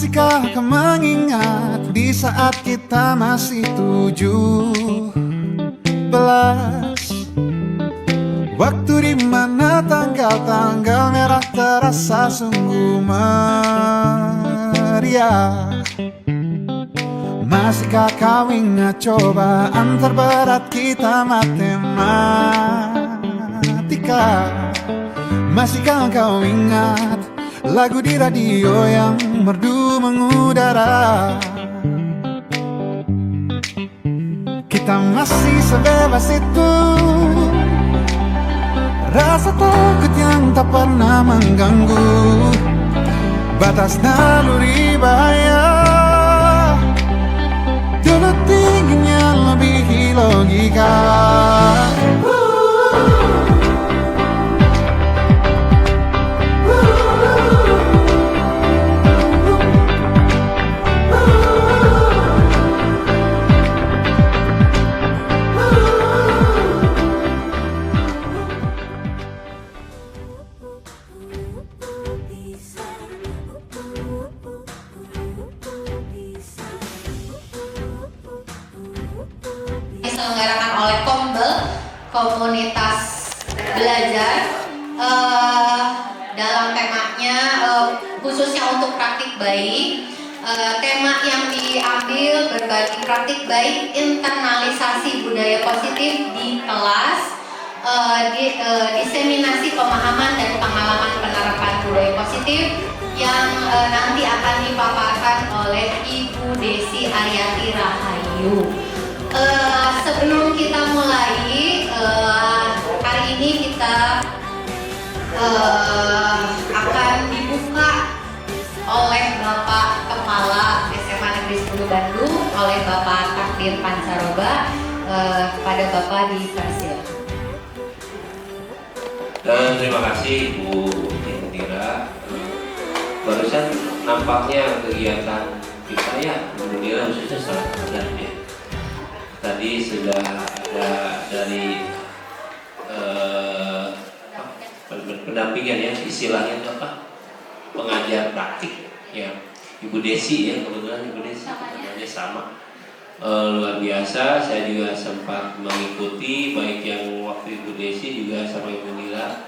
Masihkah kau mengingat di saat kita masih 17? Waktu di mana tanggal-tanggal merah terasa sungguh meriah. Masihkah kau ingat cobaan terberat kita matematika? Masihkah kau ingat lagu di radio yang merdu mengudara? Kita masih sebebas itu, rasa takut yang tak pernah mengganggu batas naluri bahaya. Dulu tingginya lebih logika. Diselenggarakan oleh Kombel, komunitas belajar, dalam temanya khususnya untuk praktik baik. Tema yang diambil berbagi praktik baik, internalisasi budaya positif di kelas, diseminasi pemahaman dan pengalaman penerapan budaya positif yang nanti akan dipaparkan oleh Ibu Desi Aryati Rahayu. Sebelum kita mulai, hari ini kita akan dibuka oleh Bapak Kepala SMA Negeri 10 Bandung, oleh Bapak Takdir Pancaroba. Kepada Bapak dipersilakan. Dan terima kasih Bu Indira. Barusan nampaknya kegiatan kita ya, Bu Indira khususnya sangat padat ya. Tadi sudah ada dari pendampingan ya, istilahnya itu apa? Pengajar praktik ya, Ibu Desi ya, kebetulan Ibu Desi namanya sama. Luar biasa, saya juga sempat mengikuti baik yang waktu Ibu Desi juga sama Ibu Nila.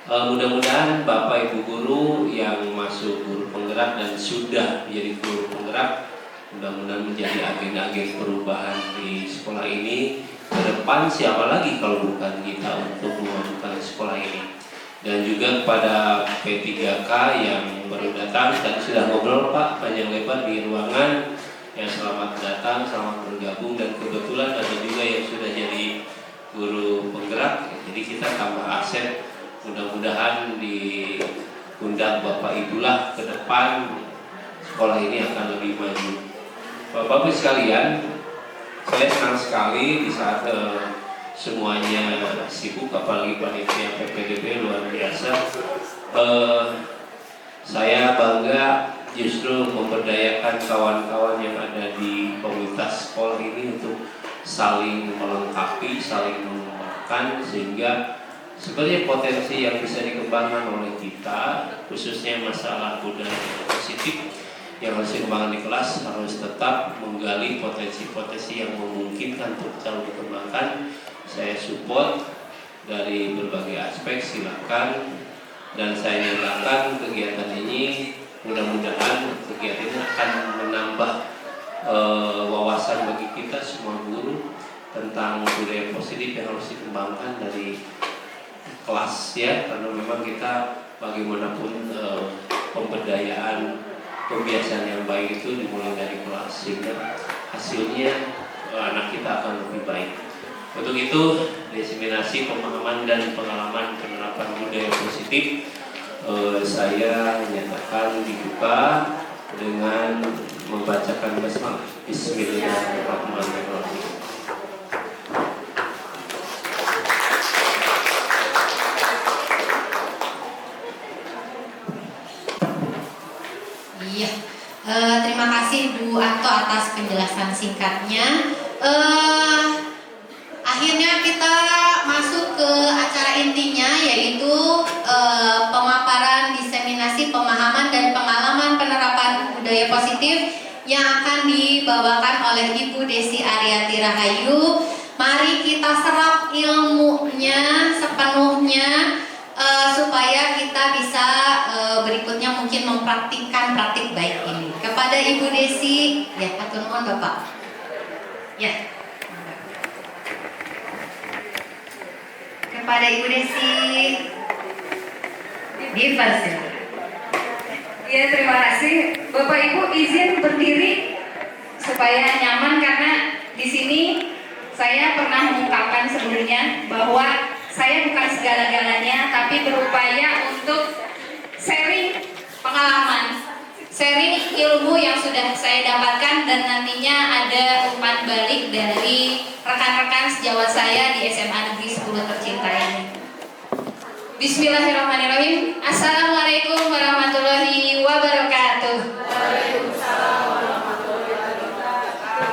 Mudah-mudahan Bapak Ibu guru yang masuk guru penggerak dan sudah menjadi guru penggerak, mudah-mudahan menjadi agen-agen perubahan di sekolah ini. Ke depan siapa lagi kalau bukan kita untuk memajukan sekolah ini. Dan juga kepada P3K yang baru datang, tadi sudah ngobrol Pak panjang lebar di ruangan. Ya, selamat datang, selamat bergabung, dan kebetulan ada juga yang sudah jadi guru penggerak. Jadi kita tambah aset, mudah-mudahan diundang Bapak Ibu lah ke depan sekolah ini akan lebih maju. Bapak-Ibu sekalian, saya senang sekali di saat semuanya sibuk, apalagi panitia PPDB luar biasa. Saya bangga justru memberdayakan kawan-kawan yang ada di komunitas sekolah ini untuk saling melengkapi, saling mengembangkan, sehingga sebenarnya potensi yang bisa dikembangkan oleh kita, khususnya masalah budaya positif yang harus dikembangkan di kelas, harus tetap menggali potensi-potensi yang memungkinkan untuk selalu dikembangkan. Saya support dari berbagai aspek, silakan, dan saya nyatakan kegiatan ini mudah-mudahan kegiatan ini akan menambah wawasan bagi kita semua guru tentang budaya positif yang harus dikembangkan dari kelas ya, karena memang kita bagaimanapun pemberdayaan kebiasaan yang baik itu dimulai dari kelas, sehingga hasilnya anak kita akan lebih baik. Untuk itu, diseminasi pemahaman dan pengalaman penerapan budaya positif saya menyatakan dibuka dengan membacakan basmalah. Bismillahirrahmanirrahim. Iya, terima kasih Bu Anto atas penjelasan singkatnya. Akhirnya kita masuk ke acara intinya, yaitu pemaparan diseminasi pemahaman dan pengalaman penerapan budaya Positif yang akan dibawakan oleh Ibu Desi Ariati Rahayu. Mari kita serap ilmunya sepenuhnya supaya kita bisa berikutnya mungkin mempraktikkan praktik baik ini. Kepada Ibu Desi, ya atur nuhun Bapak. Ya. Kepada Ibu Desi, dipersilakan. Ya, terima kasih. Bapak Ibu izin berdiri supaya nyaman karena di sini saya pernah mengungkapkan sebelumnya bahwa saya bukan segala-galanya tapi berupaya untuk sharing pengalaman, sharing ilmu yang sudah saya dapatkan dan nantinya ada umpan balik dari rekan-rekan sejawat saya di SMA Negeri 10 tercinta ini. Bismillahirrahmanirrahim. Assalamualaikum warahmatullahi wabarakatuh. Waalaikumsalam warahmatullahi wabarakatuh.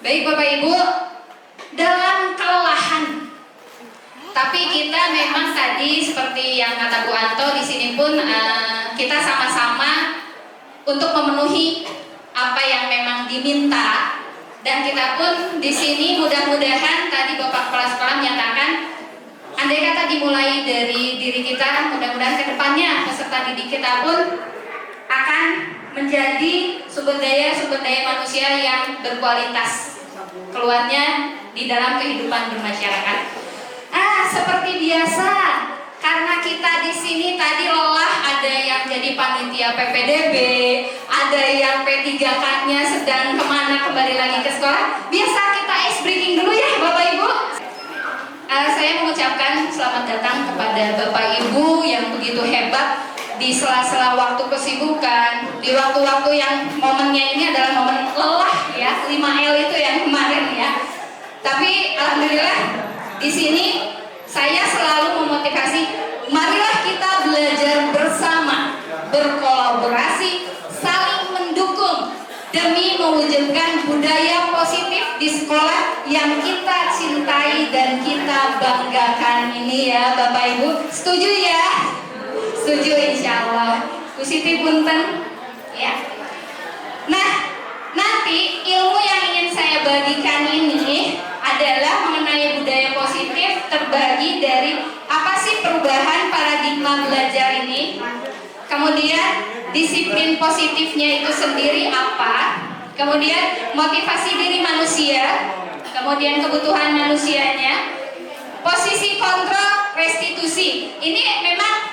Baik Bapak Ibu, dalam kelelahan. Tapi kita memang tadi seperti yang kata Bu Anto di sini pun kita sama-sama untuk memenuhi apa yang memang diminta. Dan kita pun di sini mudah-mudahan tadi Bapak Kepala Sekolah menyatakan andai kata dimulai dari diri kita, mudah-mudahan ke depannya peserta didik kita pun akan menjadi sumber daya manusia yang berkualitas keluarnya di dalam kehidupan bermasyarakat. Seperti biasa, karena kita di sini tadi lelah, ada yang jadi panitia PPDB, ada yang P3K-nya sedang kembali lagi ke sekolah. Biasa kita ice breaking dulu ya Bapak Ibu. Saya mengucapkan selamat datang kepada Bapak Ibu yang begitu hebat di sela-sela waktu kesibukan, di waktu-waktu yang momennya ini adalah momen lelah ya, 5L itu yang kemarin ya. Tapi alhamdulillah di sini saya selalu memotivasi, marilah kita belajar bersama, berkolaborasi, saling mendukung demi mewujudkan budaya positif di sekolah yang kita cintai dan kita banggakan ini ya Bapak Ibu. Setuju ya? Setuju insya Allah. Kusiti punten ya. Nah, nanti ilmu yang ingin saya bagikan ini adalah mengenai budaya positif terbagi dari apa sih perubahan paradigma belajar ini, kemudian disiplin positifnya itu sendiri apa, kemudian motivasi diri manusia, kemudian kebutuhan manusianya, posisi kontrol restitusi. Ini memang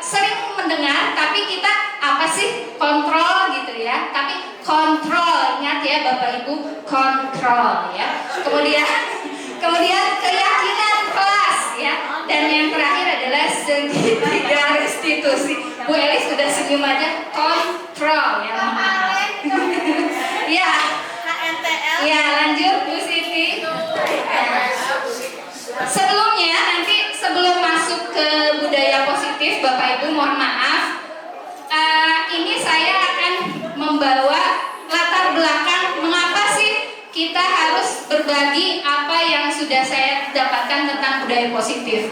sering mendengar, tapi kita apa sih kontrol gitu ya, tapi kontrol, ingat ya Bapak Ibu, kontrol ya. Kemudian keyakinan kelas ya, dan yang terakhir adalah segitiga restitusi. Bu Elis sudah senyum aja, kontrol ya. Ya lanjut Bu Siti. Sebelumnya nanti sebelum masuk ke budaya positif Bapak Ibu mohon maaf, ini saya akan membawa latar belakang mengapa sih kita harus berbagi apa yang sudah saya dapatkan tentang budaya positif.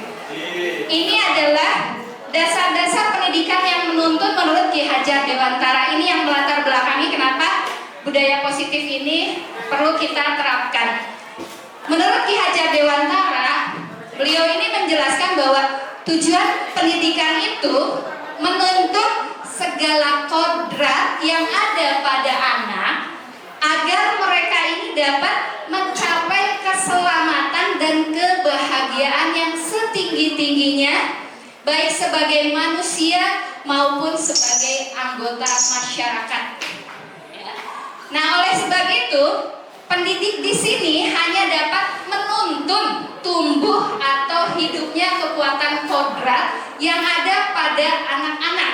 Ini adalah dasar-dasar pendidikan yang menuntut menurut Ki Hajar Dewantara. Ini yang melatar belakangi kenapa budaya positif ini perlu kita terapkan. Menurut Ki Hajar Dewantara, beliau ini menjelaskan bahwa tujuan pendidikan itu menuntut segala kodrat yang ada pada anak agar mereka ini dapat mencapai keselamatan dan kebahagiaan yang setinggi-tingginya baik sebagai manusia maupun sebagai anggota masyarakat. Nah, oleh sebab itu pendidik di sini hanya dapat menuntun tumbuh atau hidupnya kekuatan kodrat yang ada pada anak-anak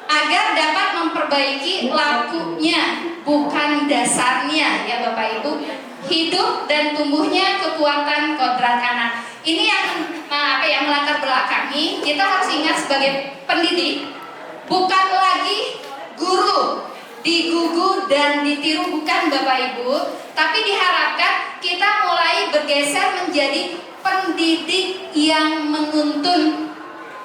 agar dapat memperbaiki lakunya, bukan dasarnya ya Bapak Ibu, hidup dan tumbuhnya kekuatan kodrat anak. Ini yang melatar belakangi kita harus ingat sebagai pendidik bukan lagi guru digugu dan ditiru, bukan Bapak Ibu, tapi diharapkan kita mulai bergeser menjadi pendidik yang menuntun,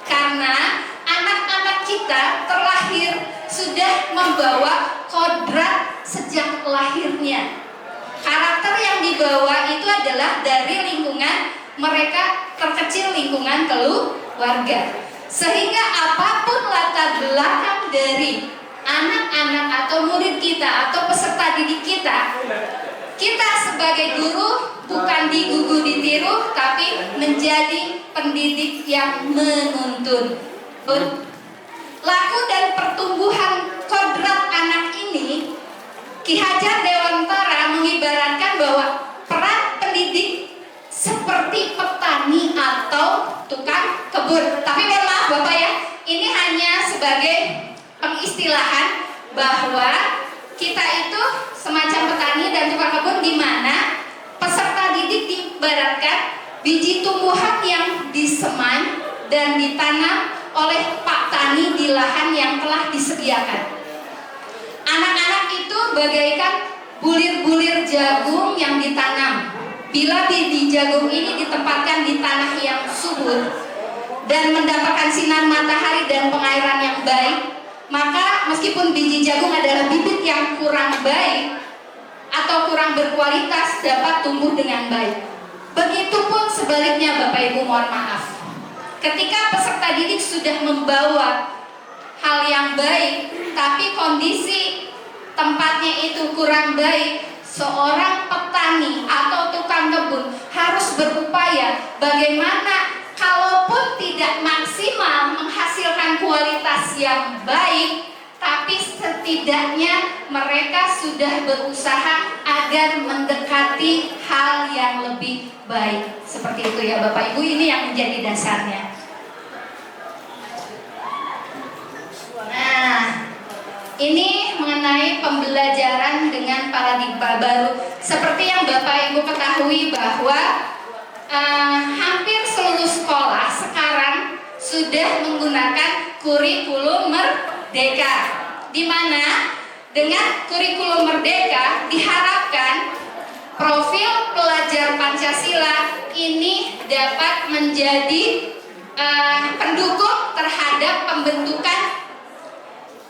karena anak-anak kita terlahir sudah membawa kodrat sejak lahirnya. Karakter yang dibawa itu adalah dari lingkungan mereka terkecil, lingkungan keluarga. Sehingga apapun latar belakang dari anak-anak atau murid kita atau peserta didik kita, kita sebagai guru bukan digugu ditiru, tapi menjadi pendidik yang menuntun. Laku dan pertumbuhan kodrat anak ini, Ki Hajar Dewantara mengibaratkan bahwa peran pendidik seperti petani atau tukang kebun. Tapi mohon maaf Bapak ya, ini hanya sebagai pengistilahan bahwa kita itu semacam petani dan tukang kebun, di mana peserta didik diibaratkan biji tumbuhan yang disemai dan ditanam oleh Pak Tani di lahan yang telah disediakan. Anak-anak itu bagaikan bulir-bulir jagung yang ditanam. Bila biji jagung ini ditempatkan di tanah yang subur dan mendapatkan sinar matahari dan pengairan yang baik, maka meskipun biji jagung adalah bibit yang kurang baik atau kurang berkualitas, dapat tumbuh dengan baik. Begitupun sebaliknya Bapak Ibu, mohon maaf, ketika peserta didik sudah membawa hal yang baik, tapi kondisi tempatnya itu kurang baik, seorang petani atau tukang kebun harus berupaya bagaimana kalaupun tidak maksimal menghasilkan kualitas yang baik, tapi setidaknya mereka sudah berusaha agar mendekati hal yang lebih baik. Seperti itu ya Bapak Ibu, ini yang menjadi dasarnya. Nah, ini mengenai pembelajaran dengan paradigma baru. Seperti yang Bapak Ibu ketahui bahwa hampir seluruh sekolah sekarang sudah menggunakan kurikulum merdeka, di mana dengan kurikulum merdeka diharapkan profil pelajar Pancasila ini dapat menjadi pendukung terhadap pembentukan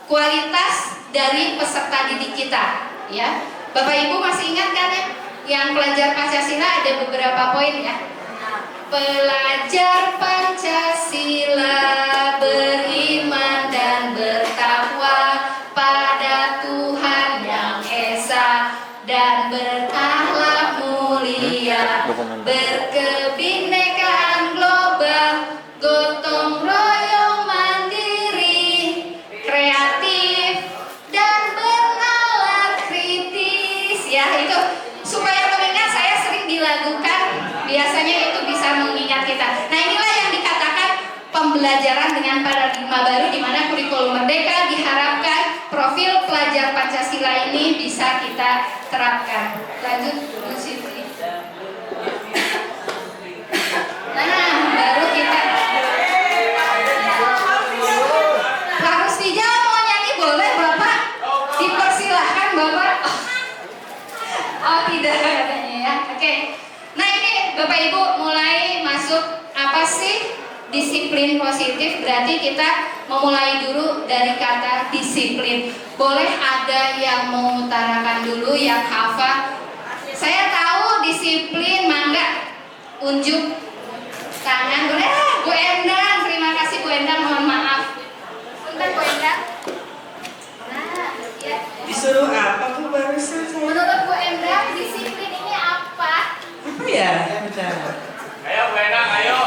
kualitas dari peserta didik kita, ya. Bapak Ibu masih ingat kan ya, yang pelajar Pancasila ada beberapa poin ya. Pelajar Pancasila beriman dan bertakwa pada Tuhan Yang Esa dan berakhlak mulia, berkebinekaan global, gotong royong mandiri, kreatif dan bernalar kritis. Ya, itu supaya mengingat, saya sering dilakukan, biasanya itu bisa mengingat kita. Nah, inilah yang dikatakan pembelajaran dengan paradigma baru, di mana kurikulum merdeka diharapkan profil pelajar Pancasila ini bisa kita terapkan. Lanjut Bu Siti. Nah, baru kita Pak Rustijal mau nyanyi boleh Bapak? Dipersilahkan Bapak. Oh tidak katanya ya. Oke. Nah ini Bapak Ibu mulai masuk apa sih disiplin positif? Berarti kita memulai dulu dari kata disiplin. Boleh ada yang mengutarakan dulu, yang hafal? Saya tahu disiplin, mangga unjuk tangan. Boleh Bu Endang, terima kasih Bu Endang, mohon maaf. Punten Bu Endang. Nah, ya. Disuruh apa Bu barusan saya? Menurut Bu Endang, disiplin ini apa? Apa ya? Bentar. Ayo Bu Endang, ayo.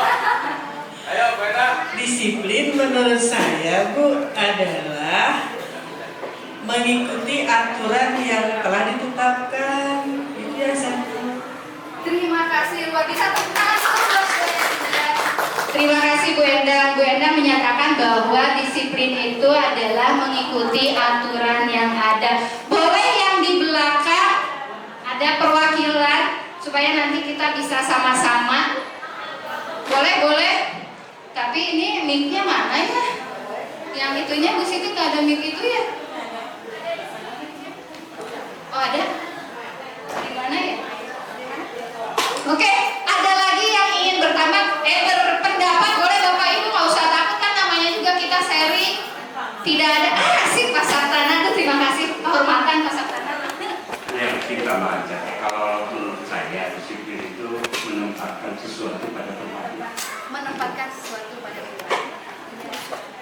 Ayo Bu Endang. Disiplin menurut saya Bu adalah mengikuti aturan yang telah ditetapkan. Itu ya satu. Terima kasih luar biasa, tepuk tangan dulu buat Bu Endang. Terima kasih Bu Endang. Bu Endang menyatakan bahwa disiplin itu adalah mengikuti aturan yang ada. Boleh yang di belakang ada perwakilan supaya nanti kita bisa sama-sama. Boleh. Tapi ini mic-nya mana ya? Yang itunya Bu Siti nggak ada mic itu ya? ada? Di mana ya? Oke, ada lagi yang ingin berpendapat, boleh Bapak Ibu, nggak usah takut, kan namanya juga kita sharing. Tidak ada, asik Pak Sartana tuh, terima kasih, kehormatan Pak Sartana. Yang kita baca, kalau menurut saya disiplin itu menempatkan sesuatu pada tempatnya. Menempatkan sesuatu pada tempatnya.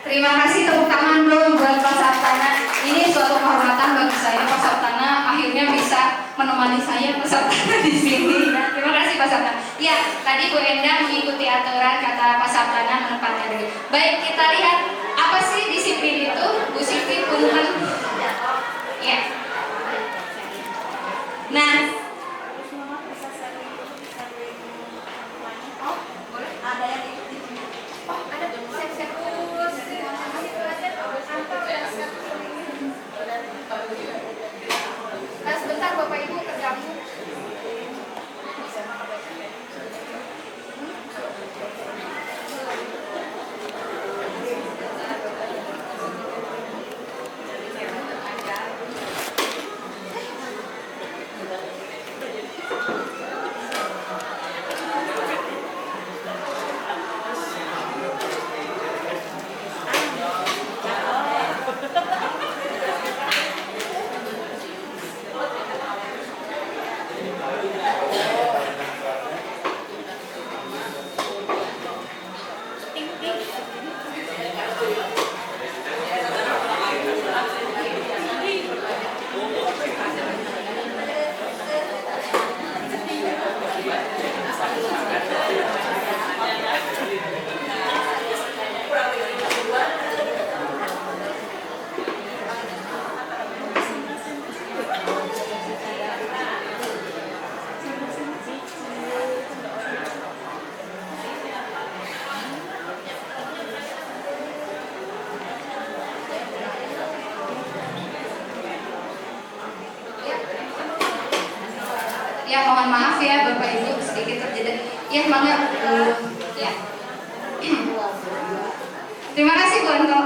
Terima kasih, tepuk tangan dong buat Pak Sartana. Ini suatu kehormatan bagi saya, Pak Sartana akhirnya bisa menemani saya Pak Sartana di sini. Terima kasih Pak Sartana. Ya, tadi Bu Enda mengikuti aturan kata Pak Sartana menempatkan diri. Baik, kita lihat apa sih disiplin itu, Bu Siti punten. Ya. Nah, ada yang ada sebentar Bapak Ibu terganggu. Ya, mohon maaf ya Bapak Ibu sedikit terjeda. Ya, mangga. Ya. Terima kasih Bu Anto.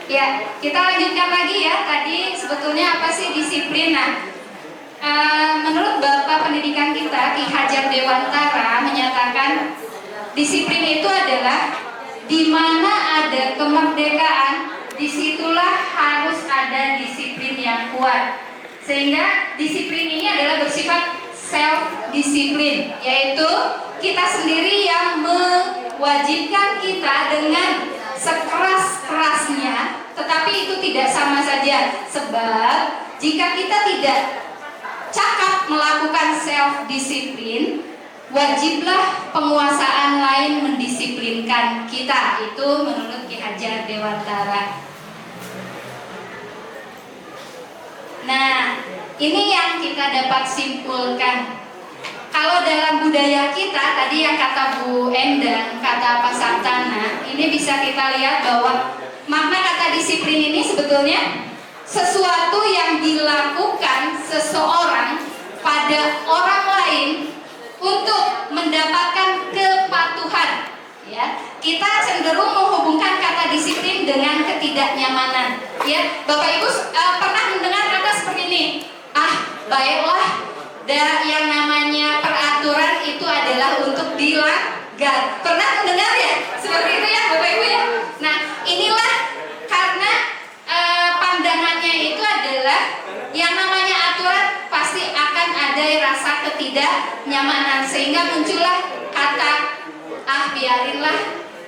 Ya, kita lanjutkan lagi ya. Tadi sebetulnya apa sih disiplin? Nah, menurut Bapak Pendidikan kita Ki Hajar Dewantara menyatakan disiplin itu adalah di mana ada kemerdekaan, disitulah harus ada disiplin yang kuat. Sehingga disiplin ini adalah bersifat self-disiplin, yaitu kita sendiri yang mewajibkan kita dengan sekeras-kerasnya, tetapi itu tidak sama saja. Sebab jika kita tidak cakap melakukan self-disiplin, wajiblah penguasaan lain mendisiplinkan kita. Itu menurut Ki Hajar Dewantara. Nah, ini yang kita dapat simpulkan. Kalau dalam budaya kita, tadi yang kata Bu Endang, kata Pak Sartana, ini bisa kita lihat bahwa makna kata disiplin ini sebetulnya sesuatu yang dilakukan seseorang pada orang lain untuk mendapatkan kepatuhan. Ya, kita cenderung menghubungkan kata disiplin dengan ketidaknyamanan. Ya, Bapak Ibu pernah mendengar kata seperti ini, baiklah, yang namanya peraturan itu adalah untuk dilanggar. Pernah mendengar ya? Seperti itu ya Bapak Ibu ya. Nah, inilah karena pandangannya itu adalah yang namanya aturan pasti akan ada rasa ketidaknyamanan, sehingga muncullah kata biarinlah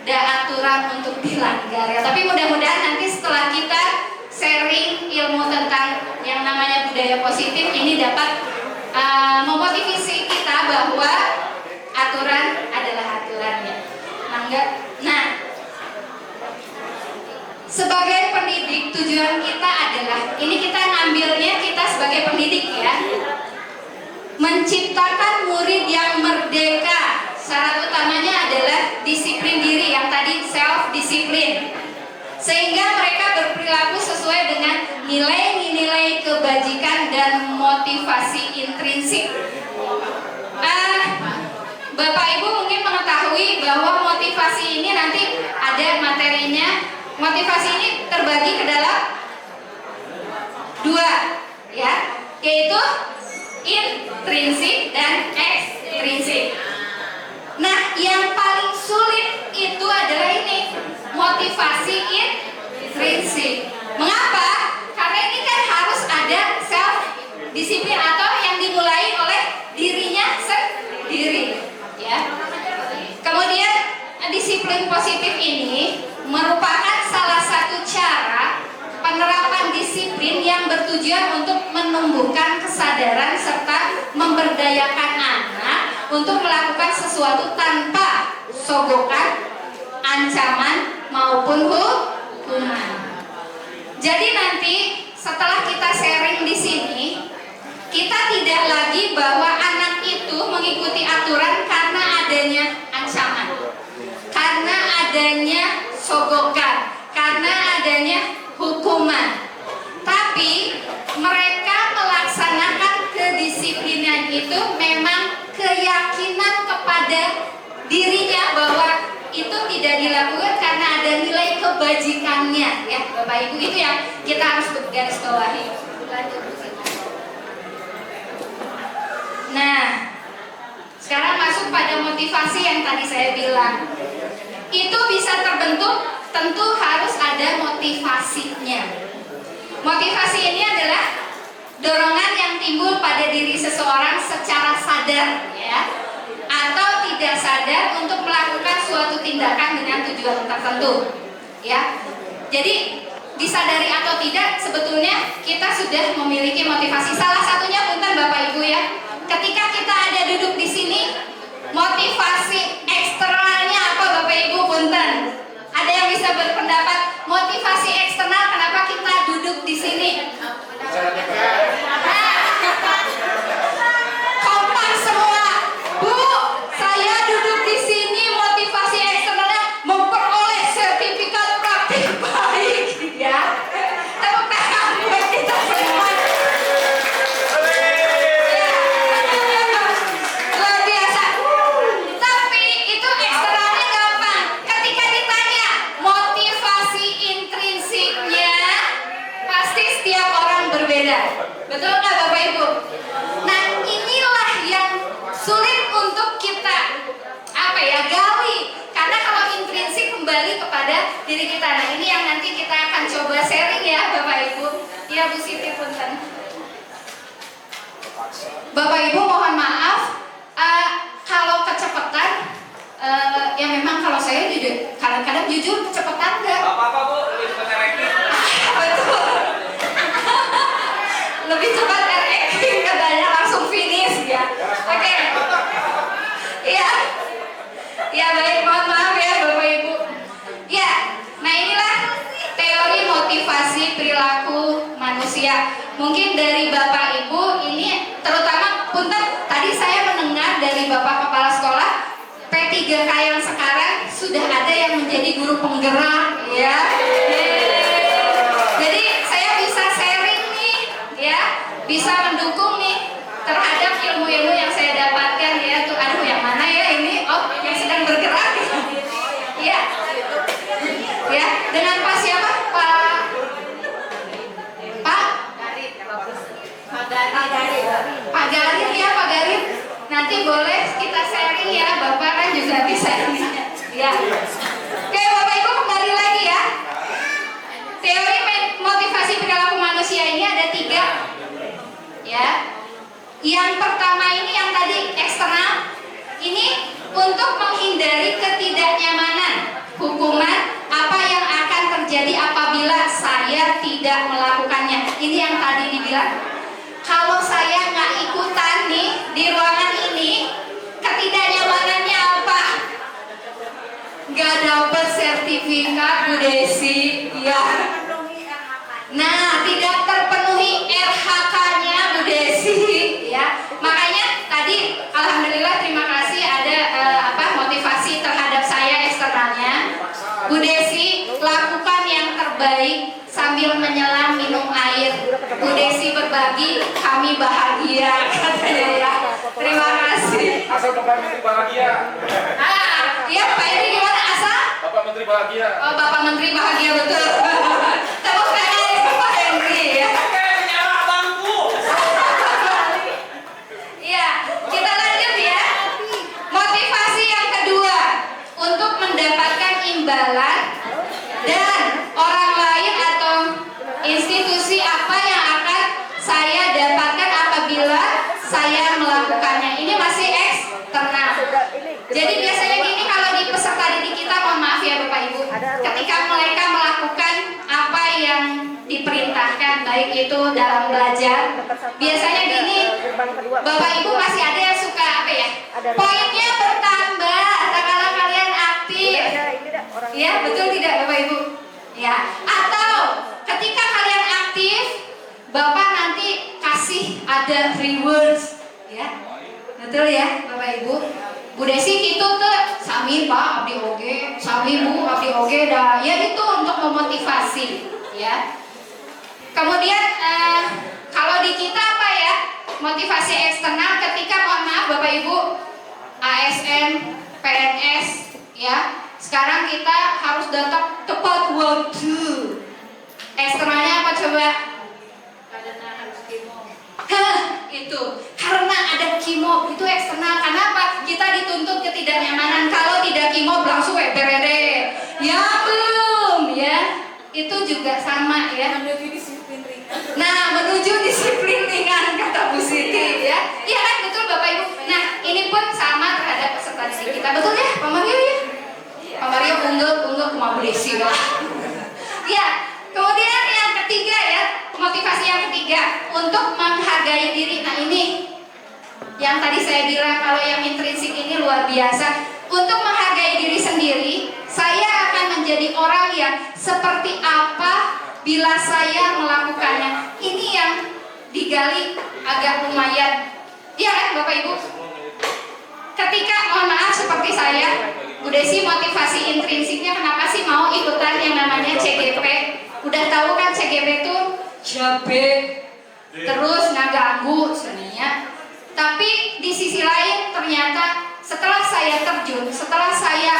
ada aturan untuk dilanggar ya. Tapi mudah-mudahan nanti setelah kita sharing ilmu tentang yang namanya budaya positif ini dapat memotivasi kita bahwa aturan adalah aturannya. Nah, sebagai pendidik tujuan kita adalah, ini kita ngambilnya kita sebagai pendidik ya, menciptakan murid yang merdeka. Syarat utamanya adalah disiplin diri, yang tadi self-disiplin, sehingga mereka berperilaku sesuai dengan nilai-nilai kebajikan dan motivasi intrinsik. Bapak Ibu mungkin mengetahui bahwa motivasi ini nanti ada materinya. Motivasi ini terbagi ke dalam dua. yaitu intrinsik dan ekstrinsik. Nah, yang paling sulit itu adalah ini, motivasi intrinsik. Mengapa? Karena ini kan harus ada self disiplin atau yang dimulai oleh dirinya sendiri, ya. Kemudian disiplin positif ini merupakan salah satu cara penerapan disiplin yang bertujuan untuk menumbuhkan kesadaran serta memberdayakan anak untuk melakukan sesuatu tanpa sogokan, ancaman maupun hukuman. Jadi nanti setelah kita sharing di sini, kita tidak lagi bahwa anak itu mengikuti aturan karena adanya ancaman, karena adanya sogokan, karena adanya hukuman. Tapi mereka melaksanakan kedisiplinan itu memang keyakinan kepada dirinya bahwa itu tidak dilakukan karena ada nilai kebajikannya, ya Bapak Ibu. Itu yang kita harus garis bawahi. Nah, sekarang masuk pada motivasi yang tadi saya bilang. Itu bisa terbentuk, tentu harus ada motivasinya. Motivasi ini adalah dorongan yang timbul pada diri seseorang secara sadar, ya, atau tidak sadar untuk melakukan suatu tindakan dengan tujuan tertentu, ya. Jadi disadari atau tidak, sebetulnya kita sudah memiliki motivasi. Salah satunya punten Bapak Ibu, ya. Ketika kita ada duduk di sini, motivasi eksternalnya apa Bapak Ibu, punten? Ada yang bisa berpendapat motivasi eksternal kenapa kita duduk di sini? Kompak semua. Bu, saya duduk di sini motivasi eksternalnya memperoleh sertifikat praktik baik, ya. Tepuk tangan buat kita semua. Luar biasa. Tapi itu eksternalnya gampang. Ketika ditanya motivasi intrinsiknya, pasti setiap orang berbeda. Betul nggak Bapak Ibu? Nah, inilah yang sulit untuk kita gali. Karena kalau intrinsik kembali kepada diri kita. Nah, ini yang nanti kita akan coba sharing, ya Bapak Ibu. Ya Bu Siti, punten. Bapak Ibu mohon maaf kalau kecepatan, ya memang kalau saya jujur, kadang-kadang jujur kecepatan enggak. Apa-apa Bu, lebih cepat ranking. Betul. Lebih cepat ranking katanya, langsung finish, ya. Oke. Iya. Ya baik, mohon maaf ya Bapak Ibu. Ya, nah inilah teori motivasi perilaku manusia. Mungkin dari Bapak Ibu ini terutama punten, tadi saya mendengar dari Bapak Kepala Sekolah P3K yang sekarang sudah ada yang menjadi guru penggerak, ya. Jadi saya bisa sharing nih, ya, bisa mendukung nih terhadap ilmu-ilmu yang saya dapatkan, ya. Tuh, aduh yang mana ya ini? Oh, yang sedang bergerak. Ya. Ya, dengan Pak siapa? Pak Garin, ya Pak Garin. Nanti boleh kita sharing, ya, Bapak kan juga bisa ini. Ya. Oke Bapak Ibu, kembali lagi, ya. Teori motivasi perilaku manusia ini ada 3, ya. Yang pertama ini yang tadi eksternal, ini untuk menghindari ketidaknyamanan, hukuman, apa yang akan terjadi apabila saya tidak melakukannya. Ini yang tadi dibilang. Kalau saya nggak ikutan nih di ruangan ini, ketidaknyamanannya apa? Nggak dapat sertifikat Bu Desi, ya. Nah, tidak terpenuhi RHK-nya Bu Desi, ya. Makanya tadi alhamdulillah terima kasih ada motivasi terhadap saya eksternalnya. Bu Desi, lakukan yang terbaik sambil menyelam minum air. Bu Desi berbagi, kami bahagia, katanya, ya. Terima kasih. Asal Bapak Menteri bahagia. Iya Pak Edi, gimana asal? Bapak Menteri bahagia. Oh, Bapak Menteri bahagia, betul. Tepuk tangan Pak Henry, ya. Oke, menyala bangku. saya melakukannya. Ini masih eksternal. Jadi biasanya gini, kalau di peserta didik kita, mohon maaf ya Bapak Ibu, ketika mereka melakukan apa yang diperintahkan, baik itu dalam belajar, biasanya gini, Bapak Ibu masih ada yang suka apa ya, poinnya bertambah kalau kalian aktif. Ya, betul tidak Bapak Ibu? Ya, atau ketika kalian aktif, Bapak nanti kasih ada rewards, ya, betul ya Bapak Ibu? Bu Desi itu tuh sami Pak abdi oge, sami Bu abdi oge dah. Ya itu untuk memotivasi, ya. Kemudian kalau di kita apa ya? Motivasi eksternal ketika, mohon maaf Bapak Ibu, ASN, PNS, ya. Sekarang kita harus datang tepat waktu. Eksternalnya apa coba? Karena harus kimo. Itu karena ada kimo, itu eksternal. Kenapa? Kita dituntut ketidaknyamanan. Kalau tidak kimo langsung berede. Ya belum, ya. Itu juga sama ya. Menuju disiplin ringan. Nah, menuju disiplin ringan kata Bu Siti, ya. Iya kan, betul Bapak Ibu. Nah, ini pun sama terhadap peserta didik kita. Betul ya, Pak Mario ya? Pak Mario unggul kuma Bu Desi lah. Ya, kemudian yang ketiga ya, motivasi yang ketiga untuk menghargai diri. Nah ini yang tadi saya bilang, kalau yang intrinsik ini luar biasa. Untuk menghargai diri sendiri, saya akan menjadi orang yang seperti apa bila saya melakukannya. Ini yang digali agak lumayan. Iya kan Bapak Ibu? Ketika, mohon maaf seperti saya, Bu Desi motivasi intrinsiknya kenapa sih mau ikutan yang namanya CGP? Udah tahu kan CGP itu capek, terus ngaganggu sebenarnya. Tapi di sisi lain ternyata setelah saya terjun, setelah saya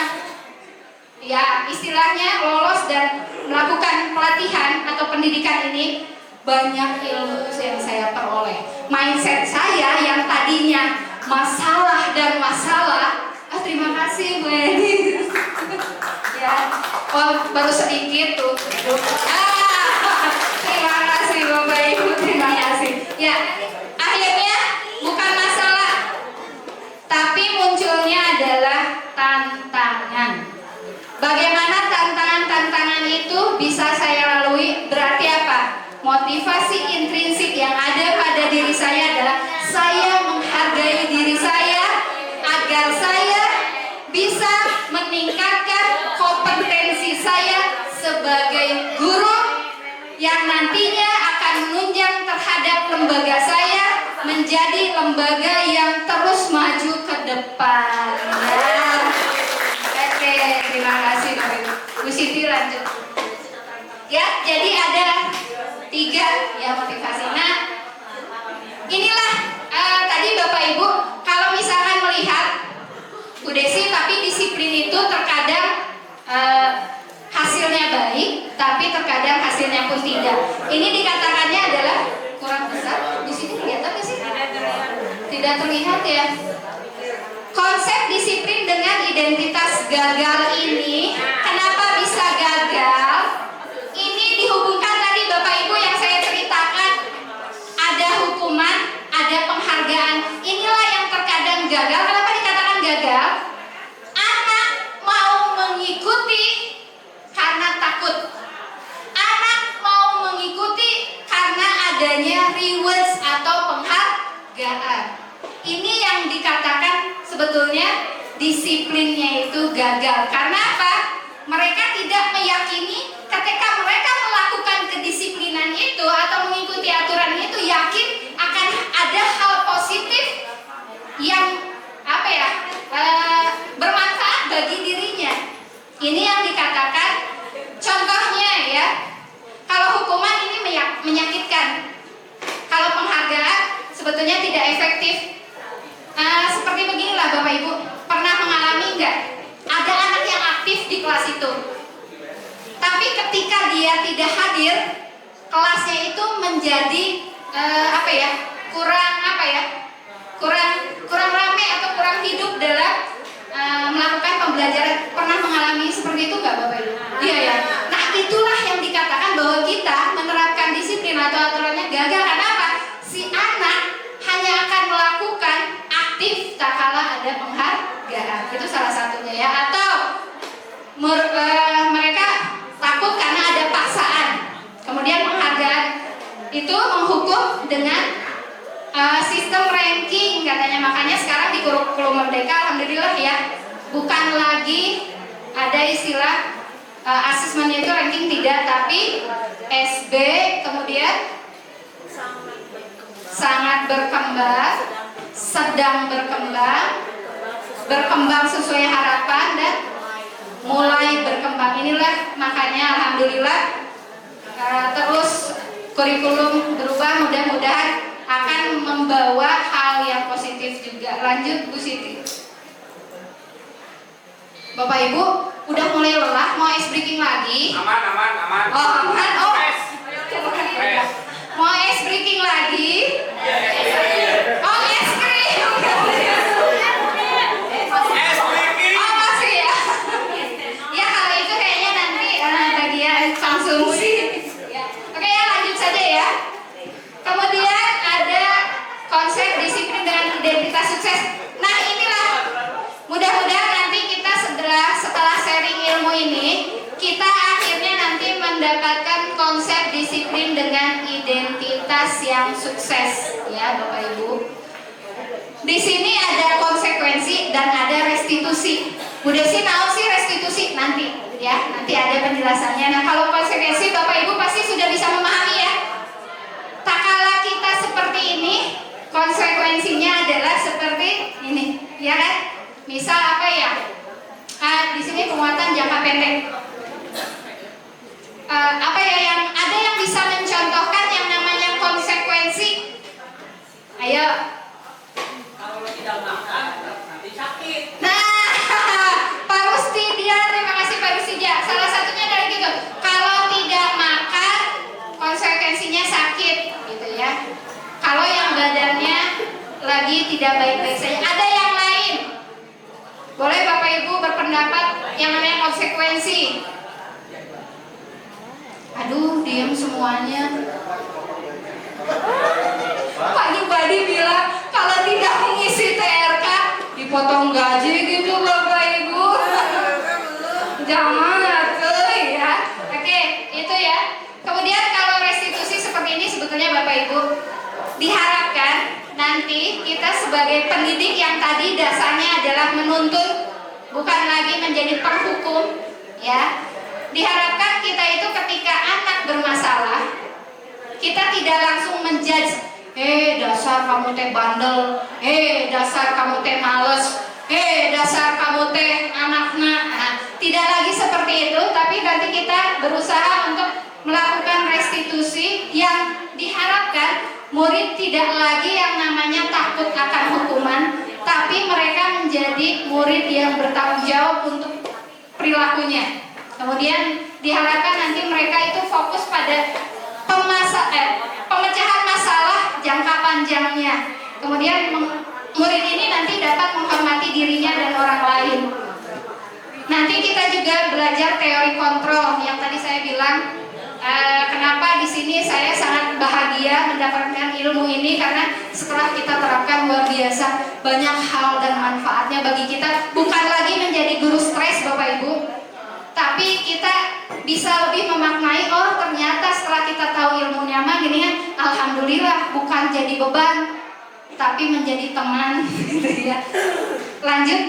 ya istilahnya lolos dan melakukan pelatihan atau pendidikan ini, banyak ilmu yang saya peroleh. Mindset saya yang tadinya masalah dan masalah, terima kasih Bu Edi. Ya, oh, baru sedikit tuh. Terima kasih Bapak Ibu, terima kasih. Ya, akhirnya bukan masalah, tapi munculnya adalah tantangan. Bagaimana tantangan-tantangan itu bisa saya lalui? Berarti apa? Motivasi intrinsik yang ada pada diri saya adalah saya menghargai diri saya agar saya bisa meningkatkan kompetensi saya sebagai guru yang nantinya akan menunjang terhadap lembaga saya menjadi lembaga yang terus maju ke depan. Ya. Oke, terima kasih Bu Siti, lanjut. Ya, jadi ada 3 ya motivasi. Nah, inilah tadi Bapak Ibu, kalau misalkan melihat Bu Desi, tapi disiplin itu terkadang hasilnya baik, tapi terkadang hasilnya pun tidak. Ini dikatakannya adalah kurang besar. Di sini kelihatan nggak sih? Tidak terlihat ya. Konsep disiplin dengan identitas gagal ini, kenapa bisa gagal? Ini dihubungkan tadi Bapak Ibu yang saya ceritakan, ada hukuman, ada penghargaan. Inilah yang terkadang gagal. Kenapa dikatakan gagal? Anak mau mengikuti karena takut. Anak mau mengikuti karena adanya rewards atau penghargaan. Ini yang dikatakan sebetulnya disiplinnya itu gagal. Karena apa? Mereka tidak meyakini ketika mereka melakukan kedisiplinan itu atau mengikuti aturan itu, yakin akan ada hal positif yang apa ya, bermanfaat bagi dirinya. Ini yang dikatakan, contohnya ya, kalau hukuman ini menyakitkan, kalau penghargaan sebetulnya tidak efektif. Seperti beginilah Bapak Ibu, pernah mengalami nggak? Ada anak yang aktif di kelas itu, tapi ketika dia tidak hadir, kelasnya itu menjadi kurang rame atau kurang hidup dalam melakukan pembelajaran. Pernah mengalami seperti itu nggak Bapak Ibu? Iya ya. Nah itulah yang dikatakan bahwa kita menerapkan disiplin atau aturannya gagal. Kenapa? Si anak hanya akan melakukan cukup dengan sistem ranking katanya, makanya sekarang di kurikulum Merdeka alhamdulillah ya, bukan lagi ada istilah asesmennya itu ranking, tidak, tapi SB, kemudian sangat berkembang, sedang berkembang sesuai harapan, dan mulai berkembang. Inilah makanya alhamdulillah terus kurikulum berubah, mudah-mudahan akan membawa hal yang positif juga. Lanjut Bu Siti. Bapak Ibu udah mulai lelah, mau ice breaking lagi? Aman. Oh aman, oh Res. mau ice breaking lagi? Oh es krim. Es breaking. Oh masih ya? Ya kalau itu kayaknya nanti bagian konsumsi. Oke ya, lanjut saja ya. Kemudian ada konsep disiplin dengan identitas sukses. Nah inilah, mudah-mudahan nanti kita setelah sharing ilmu ini, kita akhirnya nanti mendapatkan konsep disiplin dengan identitas yang sukses, ya Bapak Ibu. Di sini ada konsekuensi dan ada restitusi. Bu Desi tahu sih restitusi nanti, ya nanti ada penjelasannya. Nah kalau konsekuensi Bapak Ibu pasti sudah bisa memahami ya. Tak kala kita seperti ini, konsekuensinya adalah seperti ini, ya kan? Misal apa ya? Di sini penguatan jangka pendek. Apa ya yang ada yang bisa mencontohkan yang namanya konsekuensi? Ayo. Kalau tidak makan nanti sakit. Nah, Pak Rustidia, terima kasih Pak Rustidia. Salah satunya dari gitu. Kalau tidak makan, konsekuensinya sakit, gitu ya. Kalau yang badannya lagi tidak baik-baik saja, ada yang lain. Boleh Bapak Ibu berpendapat yang namanya konsekuensi. Aduh, diam semuanya. Pak Bupati bilang kalau tidak mengisi TRK dipotong gaji gitu Bapak Ibu. Jangan tuh ya. Oke, itu ya. Kemudian kalau restitusi seperti ini sebetulnya Bapak Ibu diharapkan nanti kita sebagai pendidik yang tadi dasarnya adalah menuntut, bukan lagi menjadi penghukum, ya. Diharapkan kita itu ketika anak bermasalah, kita tidak langsung menjudge, dasar kamu teh bandel, dasar kamu teh males, dasar kamu teh anaknya. Nah, tidak lagi seperti itu, tapi nanti kita berusaha untuk melakukan restitusi yang diharapkan murid tidak lagi yang namanya takut akan hukuman, tapi mereka menjadi murid yang bertanggung jawab untuk perilakunya. Kemudian diharapkan nanti mereka itu fokus pada pemecahan masalah jangka panjangnya. Kemudian murid ini nanti dapat menghormati dirinya dan orang lain. Nanti kita juga belajar teori kontrol yang tadi saya bilang. Kenapa di sini saya sangat bahagia mendapatkan ilmu ini, karena setelah kita terapkan luar biasa banyak hal dan manfaatnya bagi kita. Bukan lagi menjadi guru stres Bapak Ibu, tapi kita bisa lebih memaknai, oh ternyata setelah kita tahu ilmunya mah gini kan, alhamdulillah bukan jadi beban tapi menjadi teman gitu ya. Lanjut.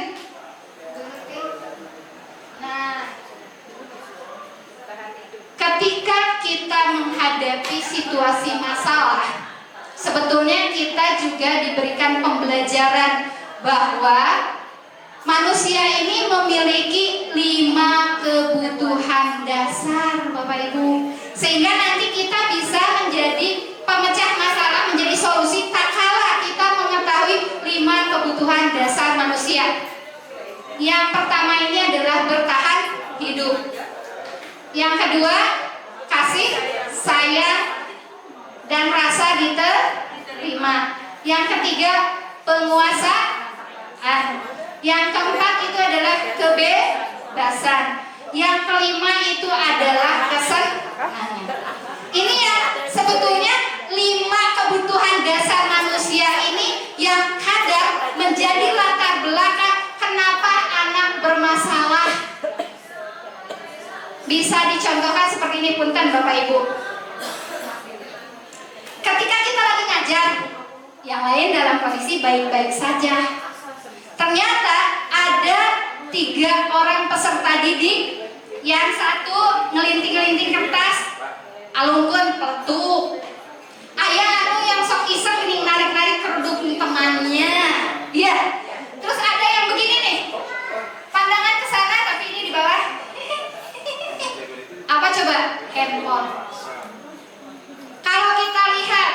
Nah, ketika kita menghadapi situasi masalah, sebetulnya kita juga diberikan pembelajaran bahwa manusia ini memiliki 5 kebutuhan dasar Bapak Ibu, sehingga nanti kita bisa menjadi pemecah masalah, menjadi solusi tak kala kita mengetahui 5 kebutuhan dasar manusia. Yang pertama ini adalah bertahan hidup. Yang kedua, kasih, sayang, dan rasa diterima. Yang ketiga, penguasa. Yang keempat itu adalah kebebasan. Yang kelima itu adalah kesenangan. Ini ya sebetulnya 5 kebutuhan dasar manusia ini yang kadang menjadi latar belakang kenapa anak bermasalah. Bisa dicontohkan seperti ini punten Bapak Ibu. Ketika kita mengajar, yang lain dalam kondisi baik-baik saja. Ternyata ada 3 orang peserta didik, yang satu ngelinting-ngelinting kertas, alungkeun peletuk. Aya anu yang sok iseng nih narik-narik kerudung temannya. Iya. Terus ada yang begini nih. Pandangan ke sana tapi ini di bawah. Apa coba? Handphone. Kalau kita lihat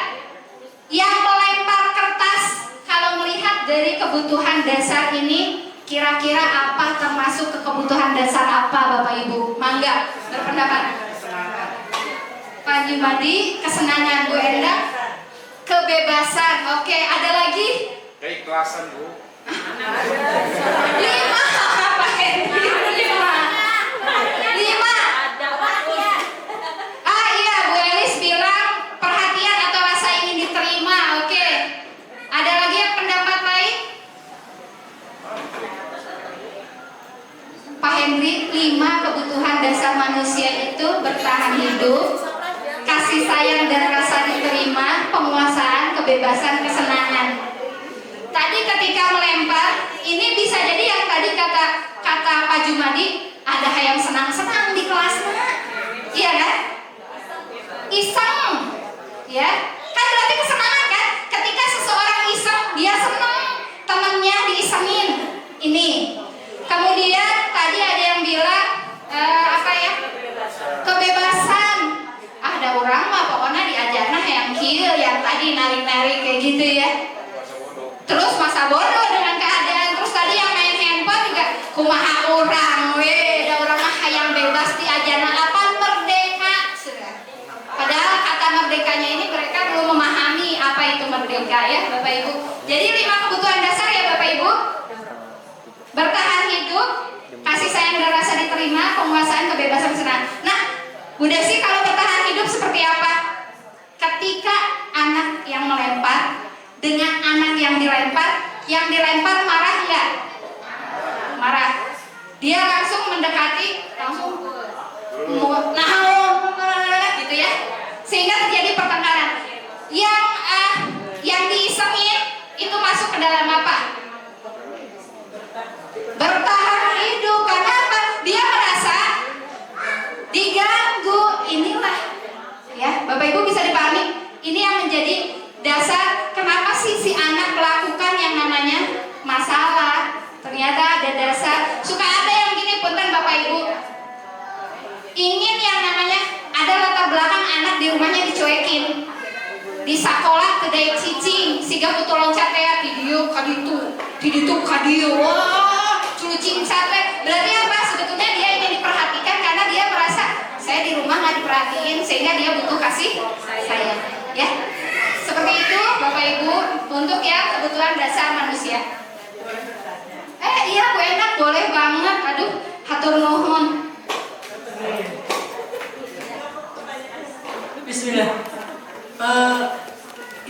yang melempar kertas, kalau melihat dari kebutuhan dasar ini, kira-kira apa termasuk ke kebutuhan dasar apa Bapak Ibu? Mangga berpendapat. Pak Jumadi, kesenangan. Bu Endang, kebebasan. Oke, ada lagi? Keikhlasan, Bu. 5 Pak Henry, 5. Ah iya, Bu Elis bilang perhatian atau rasa ingin diterima. Oke. Ada lagi yang pendapat lain? Pak Henry, 5 kebutuhan dasar manusia itu bertahan hidup, kasih sayang dan rasa diterima, penguasaan, kebebasan, kesenangan. Tadi ketika melempar, ini bisa jadi yang tadi kata Pak Jumadi, ada yang senang-senang di kelasnya, iya kan? Iseng, ya kan berarti kesenangan kan? Ketika seseorang iseng, dia senang temannya diisengin. Ini. Kemudian tadi ada yang bilang kebebasan. Ada orang mah pokoknya diajarna yang kieu, yang tadi narik-narik kayak gitu ya. Terus masa bodoh dengan keadaan. Terus tadi yang main handphone juga kumaha urang we, da urang mah hayang bebas diajarna apa merdeka. Padahal kata merdekanya ini mereka belum memahami apa itu merdeka ya Bapak Ibu. Jadi 5 kebutuhan dasar ya Bapak Ibu. Bertahan hidup, kasih sayang dan rasa diterima, penguasaan, kebebasan, senang. Nah, Bu Desi, kalau bertahan hidup seperti apa? Ketika anak yang melempar dengan anak yang dilempar marah enggak? Marah. Dia langsung mendekati, langsung gitu ya. Sehingga terjadi pertengkaran. Yang diisengin itu masuk ke dalam apa? Bertahan hidup. Karena apa? Dia merasa diganggu. Inilah ya, Bapak Ibu bisa dipahami. Ini yang menjadi dasar kenapa sih si anak melakukan yang namanya masalah. Ternyata ada dasar. Suka ada yang gini punten Bapak Ibu, ingin yang namanya ada latar belakang anak di rumahnya dicuekin. Di sekolah kedai cicing siga putu loncat kayak video kaditu. Wah, culucing sate. Berarti apa? Sebetulnya dia ingin diperhatikan karena dia merasa saya di rumah nggak diperhatiin, sehingga dia butuh kasih sayang. Ya, seperti itu Bapak Ibu untuk ya kebutuhan dasar manusia. Iya Bu Enak, boleh banget. Aduh, hatur nuhun. Bismillah.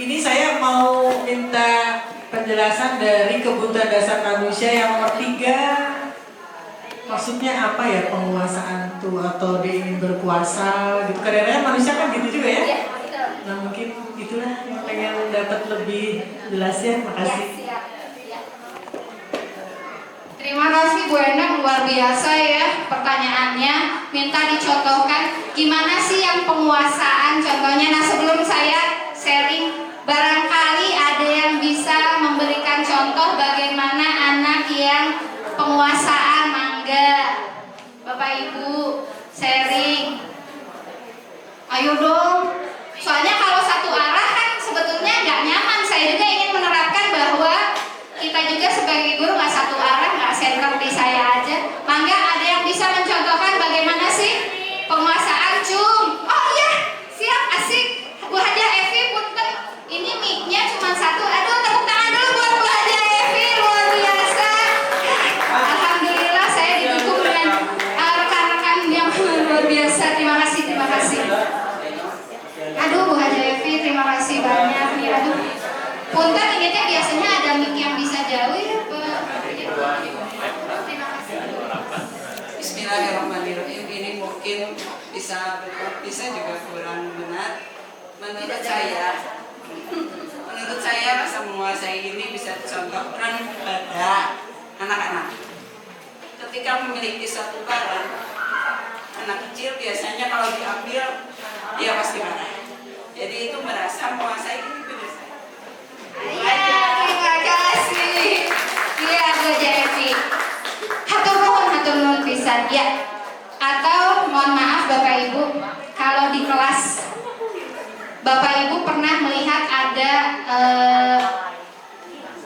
Ini saya mau minta penjelasan dari kebutuhan dasar manusia yang nomor 3. Maksudnya apa ya penguasaan itu, atau dia ingin berkuasa gitu. Kadang-kadang manusia kan gitu juga ya. Nah mungkin itulah yang pengen dapat lebih jelas ya. Makasih. Terima kasih Bu Endang, luar biasa ya pertanyaannya. Minta dicontohkan gimana sih yang penguasaan contohnya. Nah sebelum saya sharing, barangkali ada yang bisa memberikan contoh bagaimana anak yang penguasaan. Mangga Bapak Ibu sharing. Ayo dong. Soalnya kalau satu arah kan sebetulnya nggak nyaman. Saya juga ingin menerapkan bahwa kita juga sebagai guru nggak satu arah, nggak center di saya aja. Mangga ada yang bisa mencontohkan bagaimana sih penguasaan cum? Oh iya, siap, asik. Bu Haja Evi punten, ini mic-nya cuma satu. Aduh, tepuk tangan dulu buat Bu Haja Evi, luar biasa. Alhamdulillah saya didukung dengan rekan-rekan yang luar biasa. Terima kasih. Aduh Bu Haja Evi, terima kasih banyak nih. Aduh, punten ini teh biasanya ada mic yang bisa jauh ya Pak. Terima kasih. Bismillahirrahmanirrahim. Ini mungkin bisa juga kurang benar menurut saya. menurut saya rasa menguasai ini bisa dicontohkan kepada anak-anak. Ketika memiliki suatu barang, anak kecil biasanya kalau diambil dia pasti marah. Jadi itu merasa menguasai ini benar saya. Iya, terima kasih. Iya, Bu Jeffy. Hatur nuhun pisan ya. Atau mohon maaf Bapak Ibu, kalau di kelas Bapak Ibu pernah melihat ada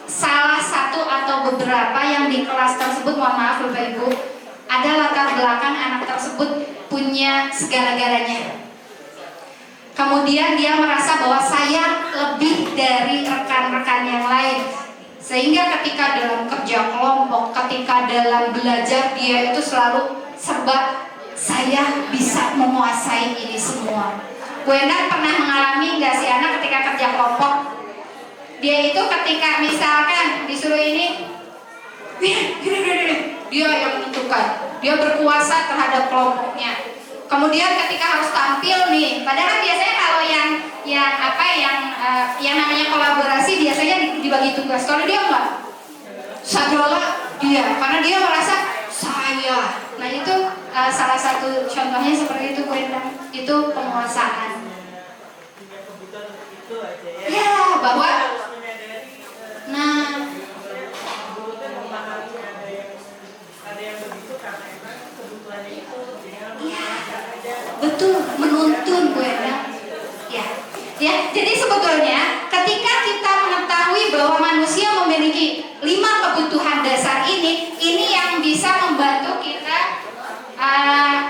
salah satu atau beberapa yang di kelas tersebut, mohon maaf Bapak Ibu, ada latar belakang anak tersebut punya segala-galanya. Kemudian dia merasa bahwa saya lebih dari rekan-rekan yang lain. Sehingga ketika dalam kerja kelompok, ketika dalam belajar, dia itu selalu serba saya bisa menguasai ini semua. Bu Endang pernah mengalami nggak sih anak ketika kerja kelompok? Dia itu ketika misalkan disuruh ini, dia yang menentukan, dia berkuasa terhadap kelompoknya. Kemudian ketika harus tampil nih, padahal biasanya kalau yang namanya kolaborasi biasanya dibagi tugas. Kalau dia enggak, segala dia, karena dia merasa saya. Nah itu salah satu contohnya seperti itu, Bu Endang. Itu penguasaan. Ya bahwa, nah. Betul, menuntun Bu Endang. Ya, jadi sebetulnya ketika kita mengetahui bahwa manusia memiliki 5 kebutuhan dasar ini yang bisa membantu kita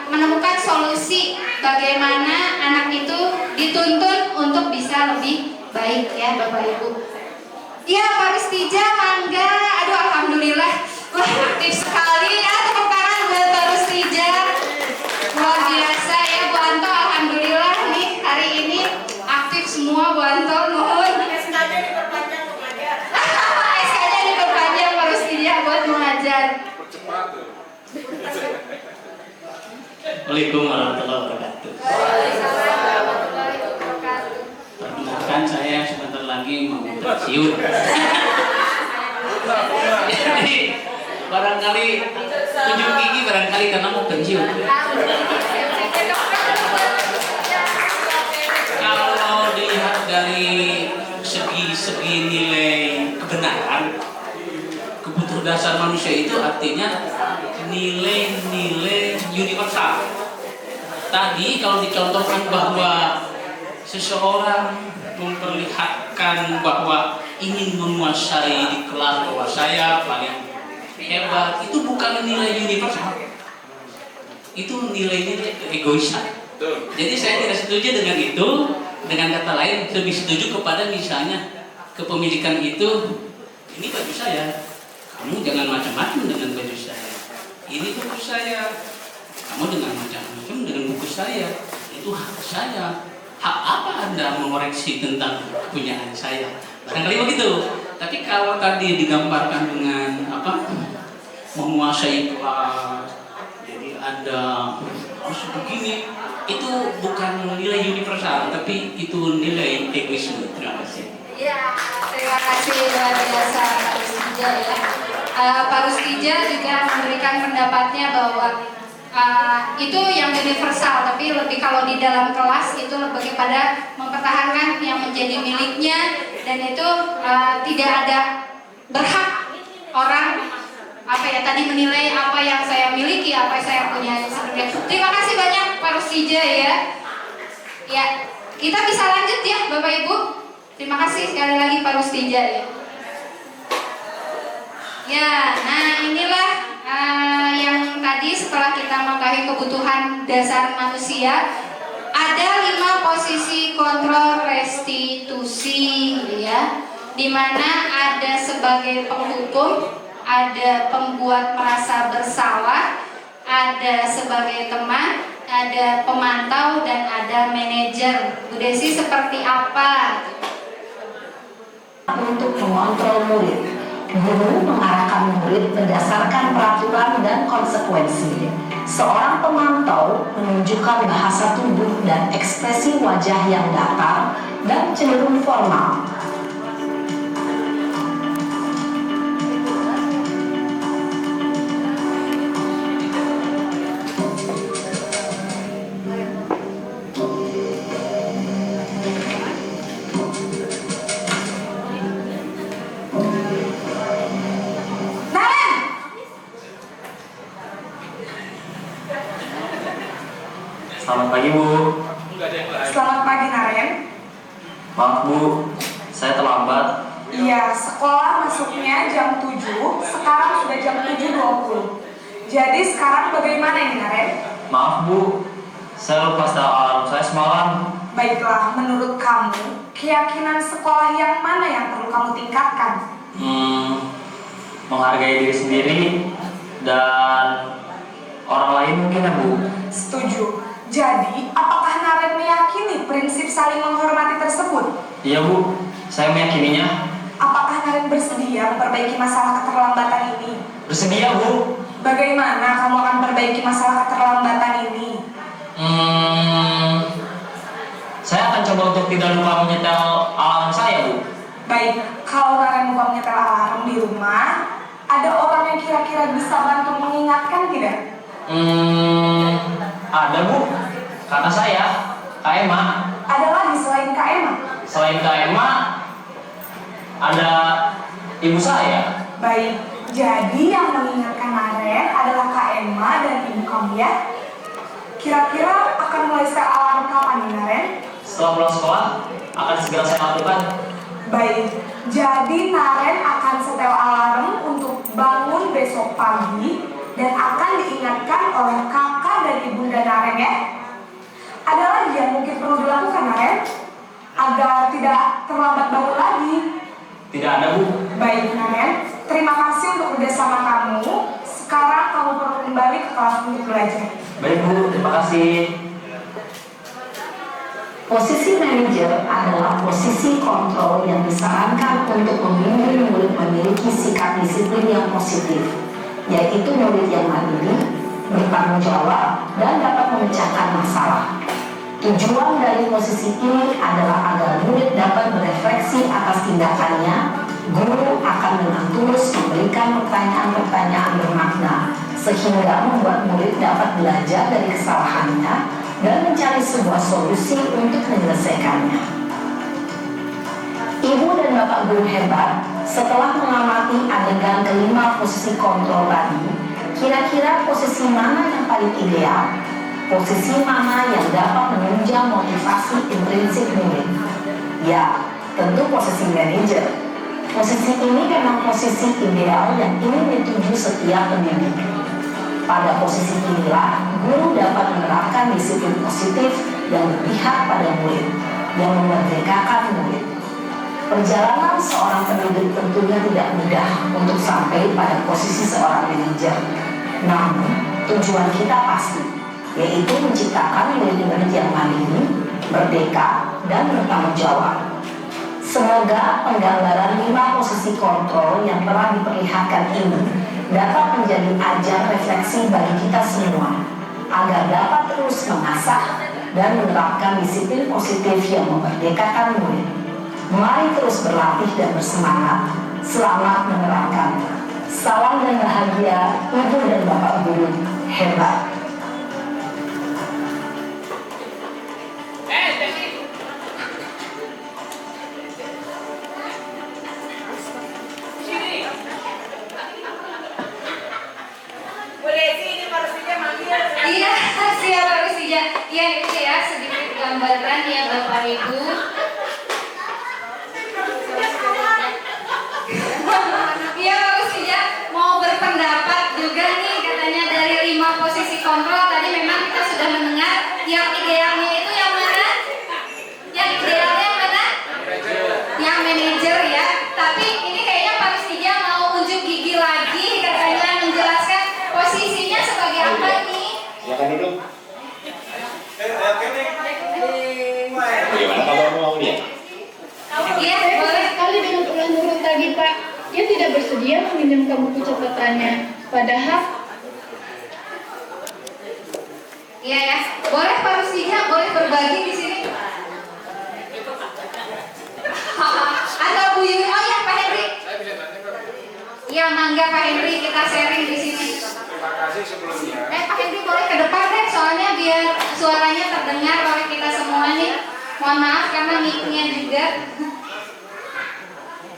menemukan solusi bagaimana anak itu dituntun untuk bisa lebih baik ya Bapak Ibu. Ya, Pak Rustija, mangga. Aduh, alhamdulillah. Wah, aktif sekali ya, tepuk tangan buat Pak Rustija. Luar biasa ya Bu Anto, alhamdulillah nih hari ini aktif semua Bu Anto, mohon. SK-nya diperpanjang mengajar. SK-nya diperpanjang Pak Rustija buat mengajar. Assalamualaikum warahmatullahi wabarakatuh. Perkenalkan, saya sebentar lagi mau pensiun. Jadi barangkali tunjuk gigi barangkali karena mau pensiun. Kalau dilihat dari segi nilai kebenaran, kebutuhan dasar manusia itu artinya nilai-nilai universal. Tadi kalau dicontohkan bahwa seseorang memperlihatkan bahwa ingin menguasai di kelas, bahwa saya paling hebat, itu bukan nilai universal, itu nilai-nilai keegoisan. Jadi saya tidak setuju dengan itu. Dengan kata lain, lebih setuju kepada misalnya kepemilikan itu, ini baju saya, kamu jangan macam-macam dengan baju saya. Ini buku saya, kamu dengan macam-macam dengan buku saya, itu hak saya. Hak apa Anda mengoreksi tentang kepunyaan saya? Barangkali begitu. Tapi kalau tadi digambarkan dengan menguasai kelas, jadi Anda harus begini, itu bukan nilai universal, tapi itu nilai egoisme. Terima kasih. Ya, terima kasih luar biasa Pak Rustija ya. Pak Rustija juga memberikan pendapatnya bahwa itu yang universal, tapi lebih kalau di dalam kelas itu lebih pada mempertahankan yang menjadi miliknya, dan itu tidak ada berhak orang tadi menilai apa yang saya miliki, apa yang saya punya. Terima kasih banyak Pak Rustija ya. Ya, kita bisa lanjut ya Bapak Ibu. Terima kasih sekali lagi Pak Rustija ya. Ya, nah inilah yang tadi setelah kita mengetahui kebutuhan dasar manusia, ada 5 posisi kontrol restitusi ya, dimana ada sebagai penghukum, ada pembuat merasa bersalah, ada sebagai teman, ada pemantau, dan ada manajer. Bu Desi seperti apa? Untuk mengontrol murid, guru mengarahkan murid berdasarkan peraturan dan konsekuensi. Seorang pemantau menunjukkan bahasa tubuh dan ekspresi wajah yang datar dan cenderung formal. Selamat pagi Bu. Selamat pagi Naren. Maaf Bu, saya terlambat. Iya, sekolah masuknya jam 7, sekarang sudah jam 7.20. Jadi sekarang bagaimana ini Naren? Maaf Bu, saya lupa setel alarm saya semalam. Baiklah, menurut kamu, keyakinan sekolah yang mana yang perlu kamu tingkatkan? Menghargai diri sendiri dan orang lain mungkin ya Bu. Setuju. Jadi, apakah Naren meyakini prinsip saling menghormati tersebut? Iya Bu, saya meyakininya. Apakah Naren bersedia memperbaiki masalah keterlambatan ini? Bersedia Bu. Bagaimana kamu akan perbaiki masalah keterlambatan ini? Saya akan coba untuk tidak lupa menyetel alarm saya Bu. Baik, kalau Naren lupa menyetel alarm di rumah, ada orang yang kira-kira bisa bantu mengingatkan tidak? Ada Bu, kakak saya, Kak Emma. Ada lagi selain Kak Emma? Selain Kak Emma, ada ibu saya. Baik, jadi yang mengingatkan Naren adalah Kak Emma dan ibu kamu ya? Kira-kira akan mulai setel alarm kapan nih Naren? Setelah pulang sekolah, akan segera saya lakukan. Baik, jadi Naren akan setel alarm untuk bangun besok pagi dan akan diingatkan oleh kakak dan ibunda Naren ya. Ada lagi yang mungkin perlu dilakukan Naren agar tidak terlambat bangun lagi? Tidak ada Bu. Baik Naren, terima kasih untuk kerjasama kamu. Sekarang kamu perlu kembali ke kelas untuk belajar. Baik Bu, terima kasih. Posisi manajer adalah posisi kontrol yang disarankan untuk membimbing murid memiliki sikap disiplin yang positif, yaitu murid yang mandiri, bertanggung jawab, dan dapat memecahkan masalah. Tujuan dari posisi ini adalah agar murid dapat berefleksi atas tindakannya. Guru akan dengan tulus memberikan pertanyaan-pertanyaan bermakna, sehingga membuat murid dapat belajar dari kesalahannya dan mencari sebuah solusi untuk menyelesaikannya. Ibu dan Bapak guru hebat, setelah mengamati adegan kelima posisi kontrol tadi, kira-kira posisi mana yang paling ideal? Posisi mana yang dapat menunjang motivasi intrinsik murid? Ya, tentu posisi manajer. Posisi ini memang posisi ideal yang ingin dituju setiap pendidik. Pada posisi inilah, guru dapat menerapkan disiplin positif yang berpihak pada murid, yang memerdekakan murid. Perjalanan seorang pendidik tentunya tidak mudah untuk sampai pada posisi seorang manajer. Namun, tujuan kita pasti, yaitu menciptakan murid-murid yang mandiri, merdeka, dan bertanggung jawab. Semoga penggambaran 5 posisi kontrol yang telah diperlihatkan ini dapat menjadi ajar refleksi bagi kita semua, agar dapat terus mengasah dan menerapkan disiplin positif yang memerdekakan murid. Mari terus berlatih dan bersemangat. Selamat menerapkannya. Salam dan bahagia, Ibu dan Bapak guru hebat. Iya, siap Rusija. Ya itu ya sedikit gambaran ya Bapak Ibu. Iya Rusija mau berpendapat juga nih katanya dari 5 posisi kontrol tadi memang kita sudah mendengar yang idealnya itu yang mana? Yang idealnya yang mana? Yang manajer ya. Tapi ini kayaknya Pak Rusija mau unjuk gigi lagi katanya menjelaskan posisinya sebagai apa nih? Silakan duduk. Bagaimana kalau mau lihat? Iya, boleh. Sekali dengan ulang huruf tadi Pak, dia tidak bersedia meminjamkan buku catatannya. Padahal iya ya, boleh Pak Rusija, boleh berbagi di sini. Atau Bu Yuni, oh ya Pak Henry. Iya mangga Pak Henry, kita sharing di sini. Terima kasih sebelumnya. Pak Henry boleh ke depan deh, soalnya biar suaranya terdengar oleh kita semua nih. Mohon maaf karena mic-nya juga.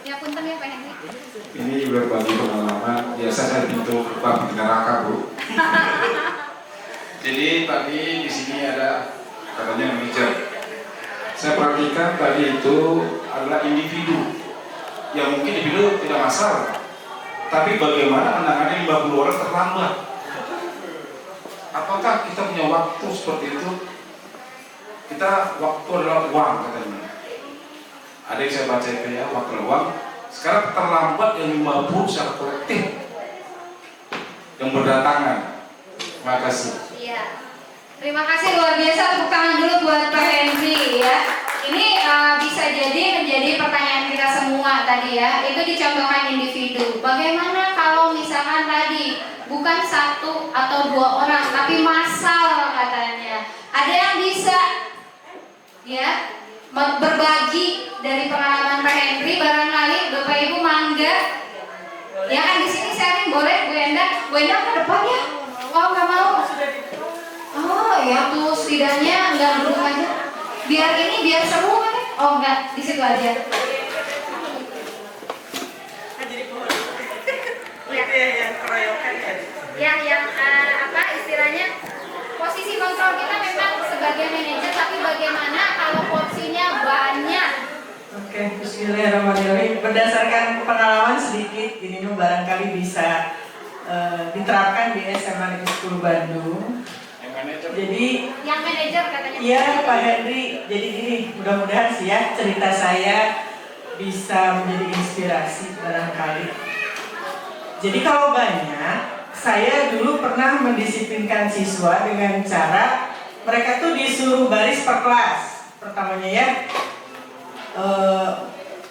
Ya punten ya Pak Henry. Ini berbagi pengalaman, biasa saya pintu babi neraka Bu. Jadi tadi di sini ada katanya manajer. Saya perhatikan tadi itu adalah individu yang mungkin individu tidak masalah, tapi bagaimana menangani 50 orang terlambat. Apakah kita punya waktu seperti itu? Kita waktu adalah uang katanya. Ada yang saya baca itu ya, waktu adalah uang. Sekarang terlambat yang 50 secara kolektif yang berdatangan. Terima kasih. Iya. Terima kasih luar biasa, tepuk tangan dulu buat Pak Henry ya. Ini bisa jadi menjadi pertanyaan kita semua tadi ya. Itu dicontohkan individu. Bagaimana kalau misalkan tadi bukan 1 atau 2 orang, tapi massal katanya. Ada yang bisa ya berbagi dari pengalaman Pak Henry, barangkali Bapak Ibu mangga. Ya kan di sini sharing boleh, Bu Endang. Bu Endang ke depan ya. Oh nggak mau. Oh ya tuh setidaknya nggak duduk aja. Biar ini biar seru kan? Oh enggak, di situ aja. Ya yang apa istilahnya posisi kontrol kita memang sebagai manajer, tapi bagaimana kalau porsinya banyak? Oke, bismillahirrahmanirrahim. Berdasarkan pengalaman sedikit, ini barangkali bisa diterapkan di SMA Negeri 10 Bandung. Jadi yang manajer katanya. Iya Pak Henry. Jadi gini, mudah-mudahan sih ya cerita saya bisa menjadi inspirasi barangkali. Jadi kalau banyak, saya dulu pernah mendisiplinkan siswa dengan cara mereka tuh disuruh baris per kelas. Pertamanya ya,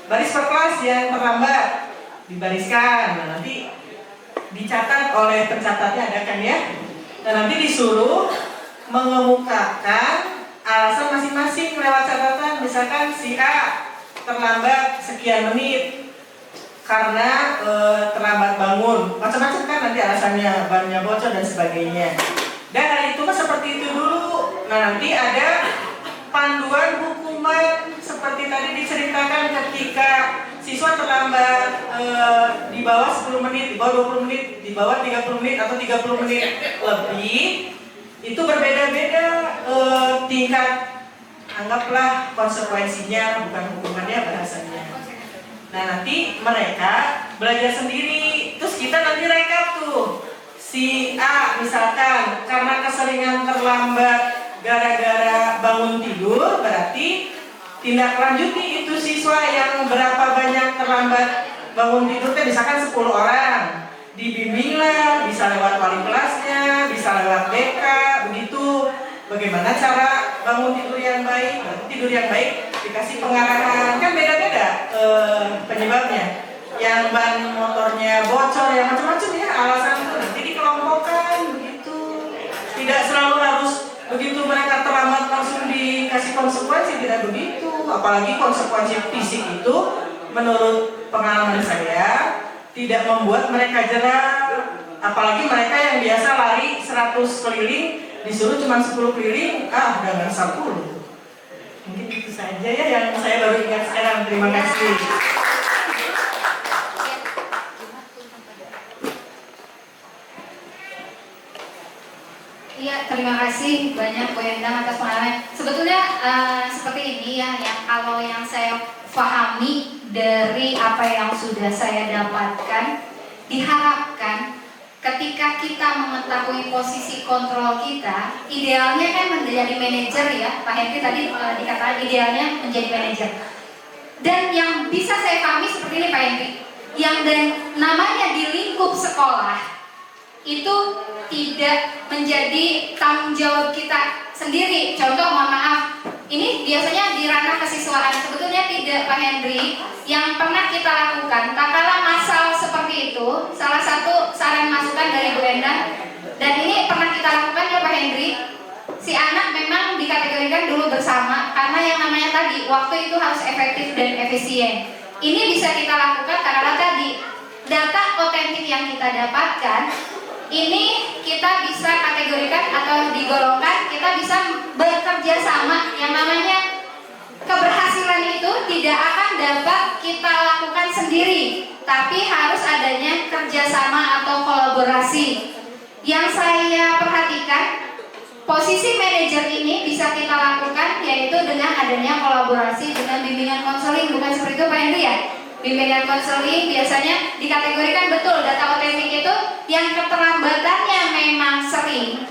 baris per kelas yang terlambat dibariskan. Nah, nanti dicatat oleh pencatatnya, ada kan ya. Dan nanti disuruh mengemukakan alasan masing-masing lewat catatan. Misalkan si A terlambat sekian menit karena terlambat bangun, macam-macam kan nanti alasannya, bannya bocor dan sebagainya. Dan hari itu mah seperti itu dulu. Nah nanti ada panduan hukuman seperti tadi diceritakan ketika siswa terlambat di bawah 10 menit, di bawah 20 menit, di bawah 30 menit atau 30 menit lebih, itu berbeda-beda tingkat, anggaplah konsekuensinya, bukan hukumannya, bahasanya. Nah nanti mereka belajar sendiri, terus kita nanti rekap tuh. Si A misalkan karena keseringan terlambat gara-gara bangun tidur, berarti tindak lanjuti itu siswa yang berapa banyak terlambat bangun tidur, misalkan 10 orang. Dibimbinglah, bisa lewat wali kelasnya, bisa lewat BK, begitu. Bagaimana cara bangun tidur yang baik? Tidur yang baik dikasih pengarahan, kan beda-beda penyebabnya. Yang ban motornya bocor, yang macam-macam ya alasan itu nanti dikelompokkan begitu. Tidak selalu harus begitu mereka terlambat langsung dikasih konsekuensi, tidak begitu. Apalagi konsekuensi fisik itu menurut pengalaman saya tidak membuat mereka jerah. Apalagi mereka yang biasa lari 100 keliling disuruh cuma 10 keliling, dengan 10. Mungkin itu saja ya yang saya baru ingat sekarang. Terima kasih. Iya, terima kasih banyak Bu Endang atas pengalaman. Sebetulnya seperti ini ya, yang kalau yang saya pahami dari apa yang sudah saya dapatkan, diharapkan ketika kita mengetahui posisi kontrol kita, idealnya kan menjadi manajer ya, Pak Henry tadi dikatakan idealnya menjadi manajer. Dan yang bisa saya pahami seperti ini Pak Henry, yang dan namanya di lingkup sekolah itu tidak menjadi tanggung jawab kita sendiri. Contoh, mohon maaf, ini biasanya di ranah kesiswaan. Sebetulnya tidak Pak Henry. Yang pernah kita lakukan, tak kala massal seperti itu, salah satu saran masukan dari Bu Endang, dan ini pernah kita lakukan ya Pak Henry. Si anak memang dikategorikan dulu bersama, karena yang namanya tadi waktu itu harus efektif dan efisien. Ini bisa kita lakukan karena tadi data otentik yang kita dapatkan, ini kita bisa kategorikan atau digolongkan, kita bisa bekerja sama. Yang namanya keberhasilan itu tidak akan dapat kita lakukan sendiri, tapi harus adanya kerjasama atau kolaborasi. Yang saya perhatikan posisi manajer ini bisa kita lakukan yaitu dengan adanya kolaborasi dengan bimbingan konseling, bukan seperti itu Pak Henry ya? Bimbingan konseling biasanya dikategorikan betul data otentik itu yang keterlambatannya memang sering,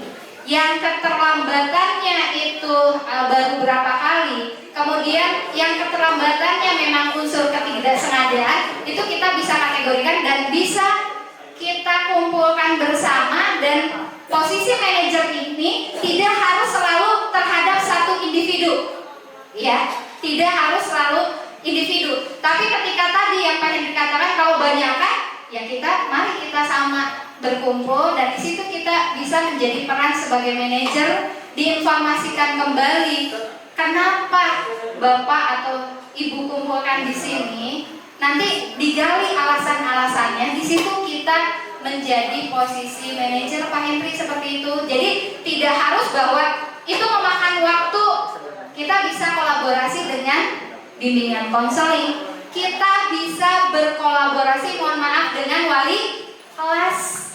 yang keterlambatannya itu baru berapa kali, kemudian yang keterlambatannya memang unsur ketidaksengajaan, itu kita bisa kategorikan dan bisa kita kumpulkan bersama. Dan posisi manajer ini tidak harus selalu terhadap satu individu, ya, tidak harus selalu individu. Tapi ketika tadi yang Pak Henry katakan kalau banyak kan, ya mari kita sama berkumpul dan di situ kita bisa menjadi peran sebagai manajer, diinformasikan kembali kenapa Bapak atau Ibu kumpulkan di sini, nanti digali alasan-alasannya. Di situ kita menjadi posisi manajer Pak Henry seperti itu. Jadi tidak harus bahwa itu memakan waktu. Kita bisa kolaborasi dengan bimbingan konseling. Kita bisa berkolaborasi, mohon maaf, dengan wali kelas.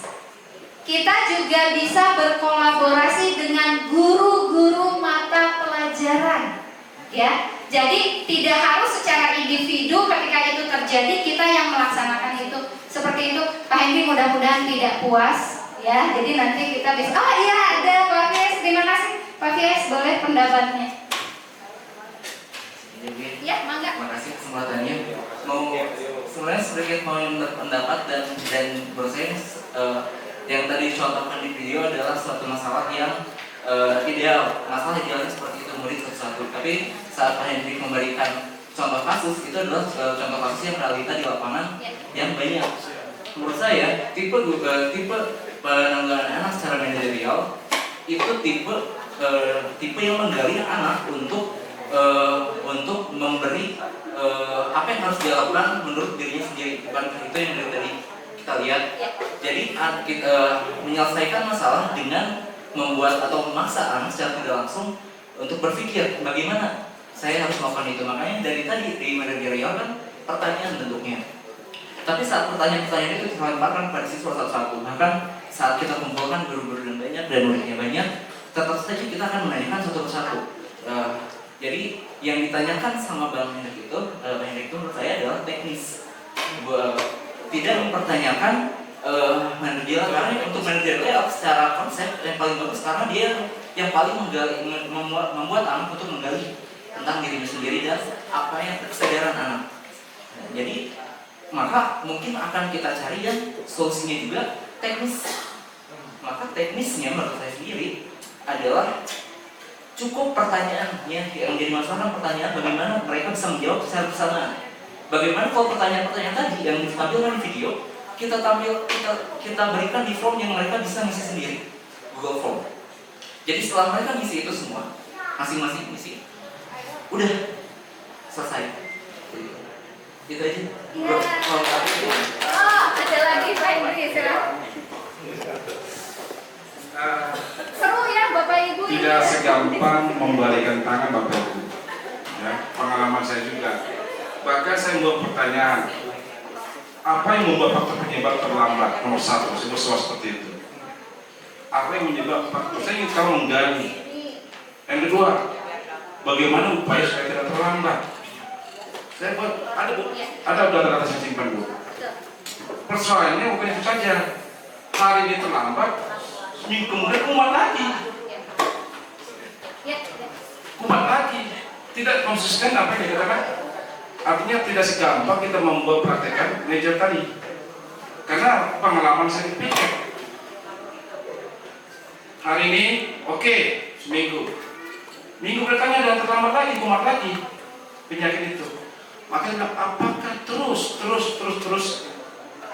Kita juga bisa berkolaborasi dengan guru-guru mata pelajaran. Ya, jadi tidak harus secara individu ketika itu terjadi kita yang melaksanakan itu. Seperti itu, Pak Henry mudah-mudahan tidak puas, ya. Jadi nanti kita bisa. Oh iya, ada Pak Fies. Terima kasih, Pak Fies. Boleh pendapatnya? Ya, mangga. Terima kasih kesempatannya. Sebenarnya sedikit mau berpendapat dan menurut saya yang tadi dicontohkan di video adalah suatu masalah yang ideal. Masalah idealnya seperti itu, murid satu-satu. Tapi saat Pak Henry memberikan contoh kasus, itu adalah contoh kasus yang realita di lapangan yang banyak. Menurut saya tipe penanggulangan anak secara manajerial itu tipe yang menggali anak untuk memberi apa yang harus dia lakukan menurut dirinya sendiri, bukan itu yang dari tadi kita lihat. Jadi kita menyelesaikan masalah dengan membuat atau memaksa anak secara tidak langsung untuk berpikir bagaimana saya harus melakukan itu. Makanya dari tadi di manajerial kan pertanyaan bentuknya. Tapi saat pertanyaan-pertanyaan itu kita lemparkan pada siswa satu-satu, bahkan saat kita kumpulkan guru-guru dan banyak dan muridnya banyak, tetap saja kita akan menanyakan satu persatu. Jadi yang ditanyakan sama Bang Hendrik itu, menurut saya adalah teknis. Tidak mempertanyakan manajerial, karena untuk manajerial secara konsep yang paling bagus karena dia yang paling membuat anak untuk menggali tentang dirinya sendiri dan apa yang kesadaran anak. Jadi maka mungkin akan kita cari yang solusinya juga teknis. Maka teknisnya menurut saya sendiri adalah cukup pertanyaannya yang jadi masalah, pertanyaan bagaimana mereka bisa menjawab secara bersamaan. Bagaimana kalau pertanyaan-pertanyaan tadi yang ditampilkan di video kita berikan di form yang mereka bisa ngisi sendiri, Google Form. Jadi setelah mereka ngisi itu semua, masing-masing ngisi, udah selesai. Itu aja. Ya. Oh, ada lagi Pak Henry, silahkan. Seru ya Bapak Ibu. Tidak segampang membalikan tangan Bapak Ibu. Ya, pengalaman saya juga. Bahkan saya membuat pertanyaan, apa yang membuat faktor penyebab terlambat? Nomor satu, saya bersuara seperti itu. Apa yang menyebab faktor? Saya ingin kamu menggali. Yang kedua, bagaimana upaya supaya tidak terlambat? Saya buat ada data-data saya simpan Bu. Persoalannya bukan itu saja. Hari ini terlambat, seminggu kemudian kumat lagi. Kumat lagi. Tidak konsisten apa yang dikatakan. Artinya tidak segampang kita membuat praktekan manajer tadi. Karena pengalaman saya dipikir. Hari ini oke, seminggu. Minggu berikutnya dan terlambat lagi, kumat lagi penyakit itu. Makanya apakah terus.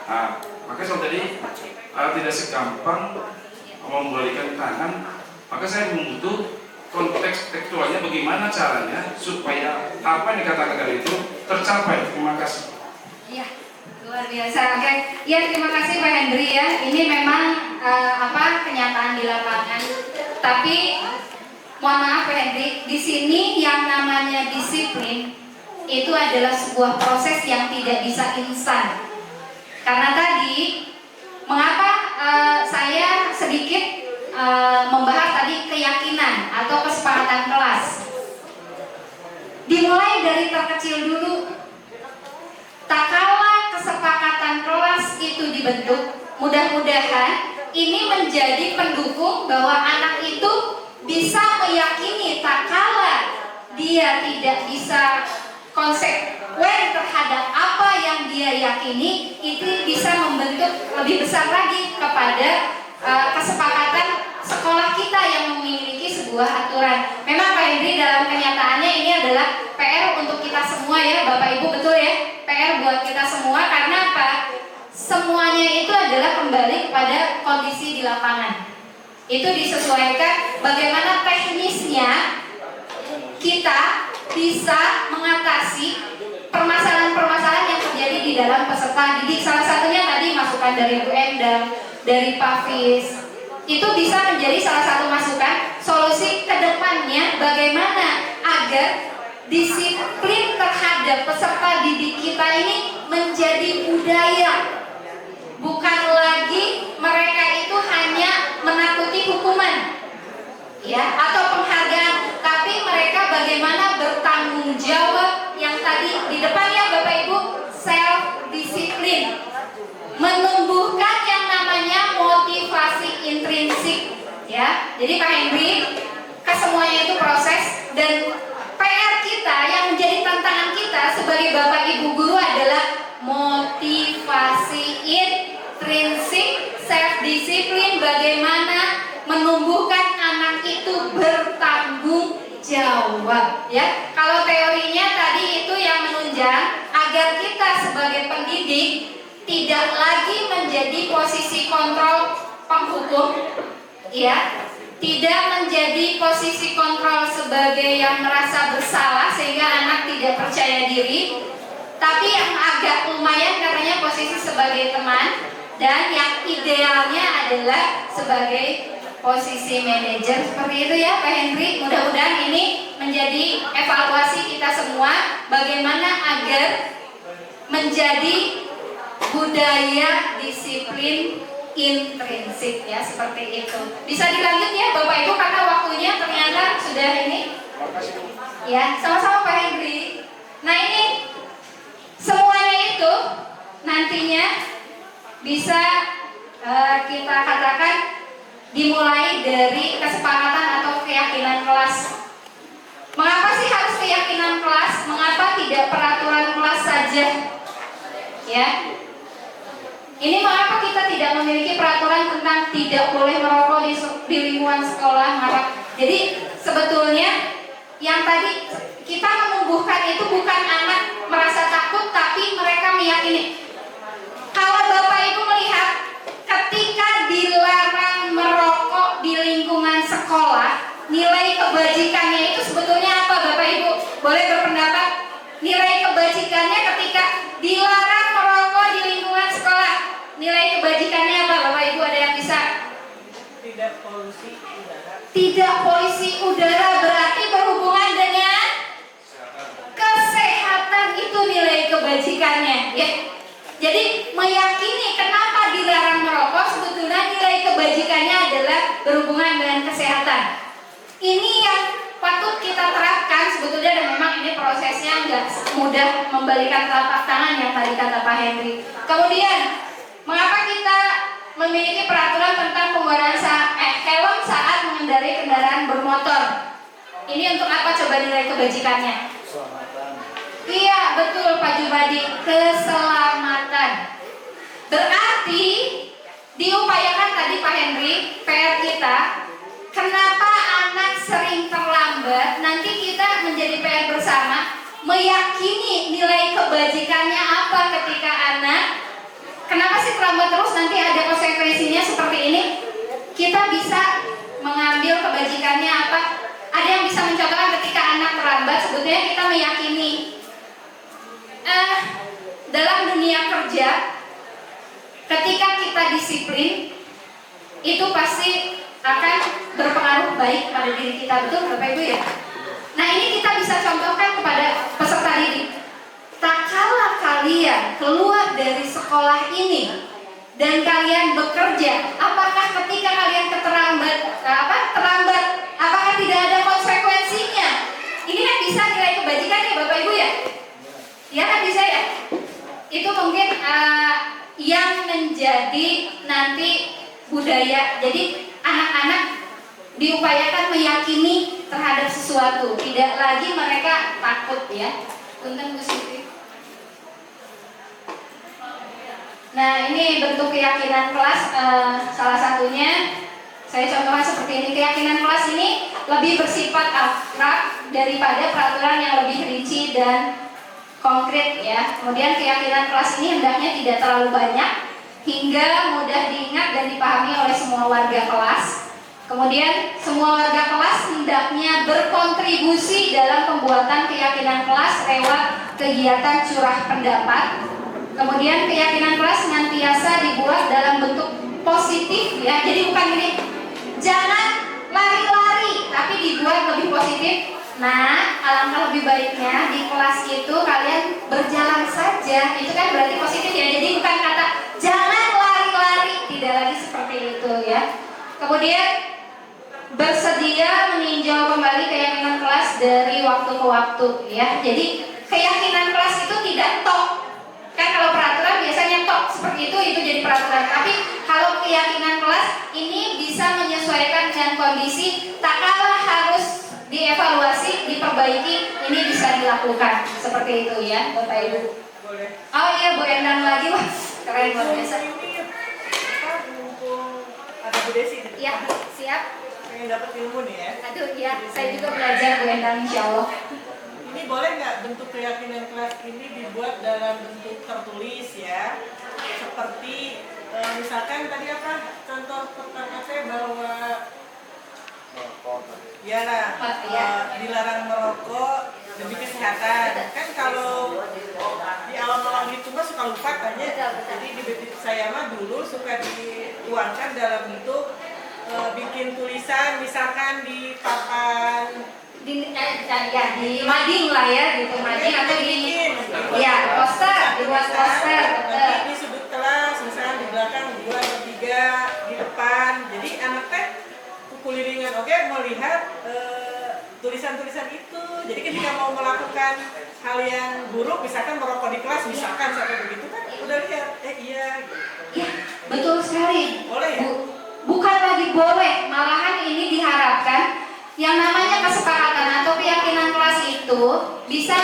Nah, makanya saya tadi tidak segampang membalikan tangan. Maka saya membutuh konteks tekstualnya bagaimana caranya supaya apa yang dikatakan tadi itu tercapai. Terima kasih. Iya, luar biasa. Oke, ya terima kasih Pak Henry ya. Ini memang kenyataan di lapangan. Tapi mohon maaf Pak Henry, di sini yang namanya disiplin itu adalah sebuah proses yang tidak bisa instan. Karena tadi mengapa saya sedikit membahas tadi keyakinan atau kesepakatan kelas. Dimulai dari terkecil dulu. Tak kala kesepakatan kelas itu dibentuk, mudah-mudahan ini menjadi pendukung bahwa anak itu bisa meyakini tak kala dia tidak bisa konsekuen terhadap apa yang dia yakini, itu bisa membentuk lebih besar lagi kepada kesepakatan sekolah kita yang memiliki sebuah aturan. Memang Pak Hendri dalam kenyataannya ini adalah PR untuk kita semua ya Bapak Ibu, betul ya? PR buat kita semua, karena apa? Semuanya itu adalah kembali kepada kondisi di lapangan. Itu disesuaikan bagaimana teknisnya kita bisa mengatasi permasalahan-permasalahan yang terjadi di dalam peserta didik. Salah satunya tadi masukan dari Bu Endang, dari Pak Fis, itu bisa menjadi salah satu masukan solusi ke depannya bagaimana agar disiplin terhadap peserta didik kita ini menjadi budaya. Bukan lagi mereka itu hanya menakuti hukuman ya atau penghargaan, tapi mereka bagaimana bertanggung jawab yang tadi di depan ya Bapak Ibu, self disiplin, menumbuhkan yang namanya motivasi intrinsik ya. Jadi Pak Hendri, kesemuanya itu proses, dan PR kita yang menjadi tantangan kita sebagai Bapak Ibu guru adalah motivasi intrinsik, self disiplin, bagaimana menumbuhkan anak itu bertanggung jawab ya. Kalau teorinya tadi itu yang menunjang agar kita sebagai pendidik tidak lagi menjadi posisi kontrol penghukum ya, tidak menjadi posisi kontrol sebagai yang merasa bersalah sehingga anak tidak percaya diri, tapi yang agak lumayan katanya posisi sebagai teman, dan yang idealnya adalah sebagai posisi manajer. Seperti itu ya Pak Hendri. Mudah-mudahan ini menjadi evaluasi kita semua bagaimana agar menjadi budaya disiplin intrinsik ya, seperti itu. Bisa dilanjut ya Bapak Ibu karena waktunya ternyata sudah ini. Ya, sama-sama Pak Hendri. Nah ini semuanya itu nantinya bisa kita katakan dimulai dari kesepakatan atau keyakinan kelas. Mengapa sih harus keyakinan kelas? Mengapa tidak peraturan kelas saja? Ya. Ini mengapa kita tidak memiliki peraturan tentang tidak boleh merokok di lingkungan sekolah? Mengapa? Jadi sebetulnya yang tadi kita menumbuhkan itu bukan anak merasa takut, tapi mereka meyakini. Kalau Bapak Ibu melihat ketika dilarang merokok di lingkungan sekolah, nilai kebajikannya itu sebetulnya apa Bapak Ibu? Boleh berpendapat? Nilai kebajikannya ketika dilarang merokok di lingkungan sekolah, nilai kebajikannya apa Bapak Ibu? Ada yang bisa? Tidak polusi udara. Tidak polusi udara, berarti berhubungan dengan kesehatan, itu nilai kebajikannya ya. Jadi meyakini kenapa dilarang merokok, sebetulnya nilai kebajikannya adalah berhubungan dengan kesehatan. Ini yang patut kita terapkan sebetulnya, dan memang ini prosesnya nggak mudah membalikan telapak tangan yang tadi kata Pak Hendri. Kemudian, mengapa kita memiliki peraturan tentang penggunaan helm saat mengendarai kendaraan bermotor? Ini untuk apa coba nilai kebajikannya? Iya betul Pak Jumadi, keselamatan. Berarti diupayakan tadi Pak Hendri, PR kita. Kenapa anak sering terlambat? Nanti kita menjadi PR bersama meyakini nilai kebajikannya apa ketika anak. Kenapa sih terlambat terus? Nanti ada konsekuensinya seperti ini. Kita bisa mengambil kebajikannya apa? Ada yang bisa mencontohkan ketika anak terlambat? Sebetulnya kita meyakini dalam dunia kerja, ketika kita disiplin, itu pasti akan berpengaruh baik pada diri kita, betul Bapak Ibu ya? Nah ini kita bisa contohkan kepada peserta didik. Tak kala kalian keluar dari sekolah ini dan kalian bekerja, apakah ketika kalian terlambat, apakah tidak ada konsekuensinya? Ini kan bisa nilai kebajikan ya Bapak Ibu ya? Ya kan bisa ya? Itu mungkin yang menjadi nanti budaya. Jadi anak-anak diupayakan meyakini terhadap sesuatu, tidak lagi mereka takut ya. Punten Bu Siti. Nah ini bentuk keyakinan kelas, salah satunya saya contohkan seperti ini. Keyakinan kelas ini lebih bersifat abstrak daripada peraturan yang lebih rinci dan konkret ya. Kemudian keyakinan kelas ini hendaknya tidak terlalu banyak hingga mudah diingat dan dipahami oleh semua warga kelas. Kemudian semua warga kelas hendaknya berkontribusi dalam pembuatan keyakinan kelas lewat kegiatan curah pendapat. Kemudian keyakinan kelas senantiasa dibuat dalam bentuk positif ya. Jadi bukan gini, jangan lari-lari, tapi dibuat lebih positif. Nah, alangkah lebih baiknya di kelas itu kalian berjalan saja. Itu kan berarti positif ya. Jadi bukan kata jangan lari-lari, tidak lagi seperti itu ya. Kemudian bersedia meninjau kembali keyakinan kelas dari waktu ke waktu ya. Jadi keyakinan kelas itu tidak tok. Kan kalau peraturan biasanya tok seperti itu jadi peraturan. Tapi kalau keyakinan kelas ini bisa menyesuaikan dengan kondisi, tak kalah harus dievaluasi, diperbaiki, ini bisa dilakukan seperti itu ya Bapak Ibu. Oh iya Bu Endang lagi, wah keren luar biasa. Ada Bu Desi. Ya siap. Pengen dapat ilmu nih ya. Aduh ya, saya juga belajar Bu Endang insya Allah. Ini boleh nggak bentuk keyakinan kelas ini dibuat dalam bentuk tertulis ya? Seperti misalkan tadi apa contoh pertama saya bahwa ya dilarang merokok demi kesehatan. Kan kalau di awal-awal itu mah suka lupa tanya. Jadi di bibit saya mah dulu suka dituangkan dalam bentuk bikin tulisan misalkan di papan di mading lah ya, gitu mading atau di ya poster, dibuat poster di sudut kelas misalnya di belakang 2 atau 3 di depan. Jadi anak teh kuliringan melihat tulisan-tulisan itu. Jadi ketika mau melakukan hal yang buruk misalkan merokok di kelas misalkan sampai begitu kan udah lihat iya gitu. Ya, betul sekali. Boleh ya? Bukan lagi boleh, malahan ini diharapkan yang namanya kesepakatan atau keyakinan kelas itu bisa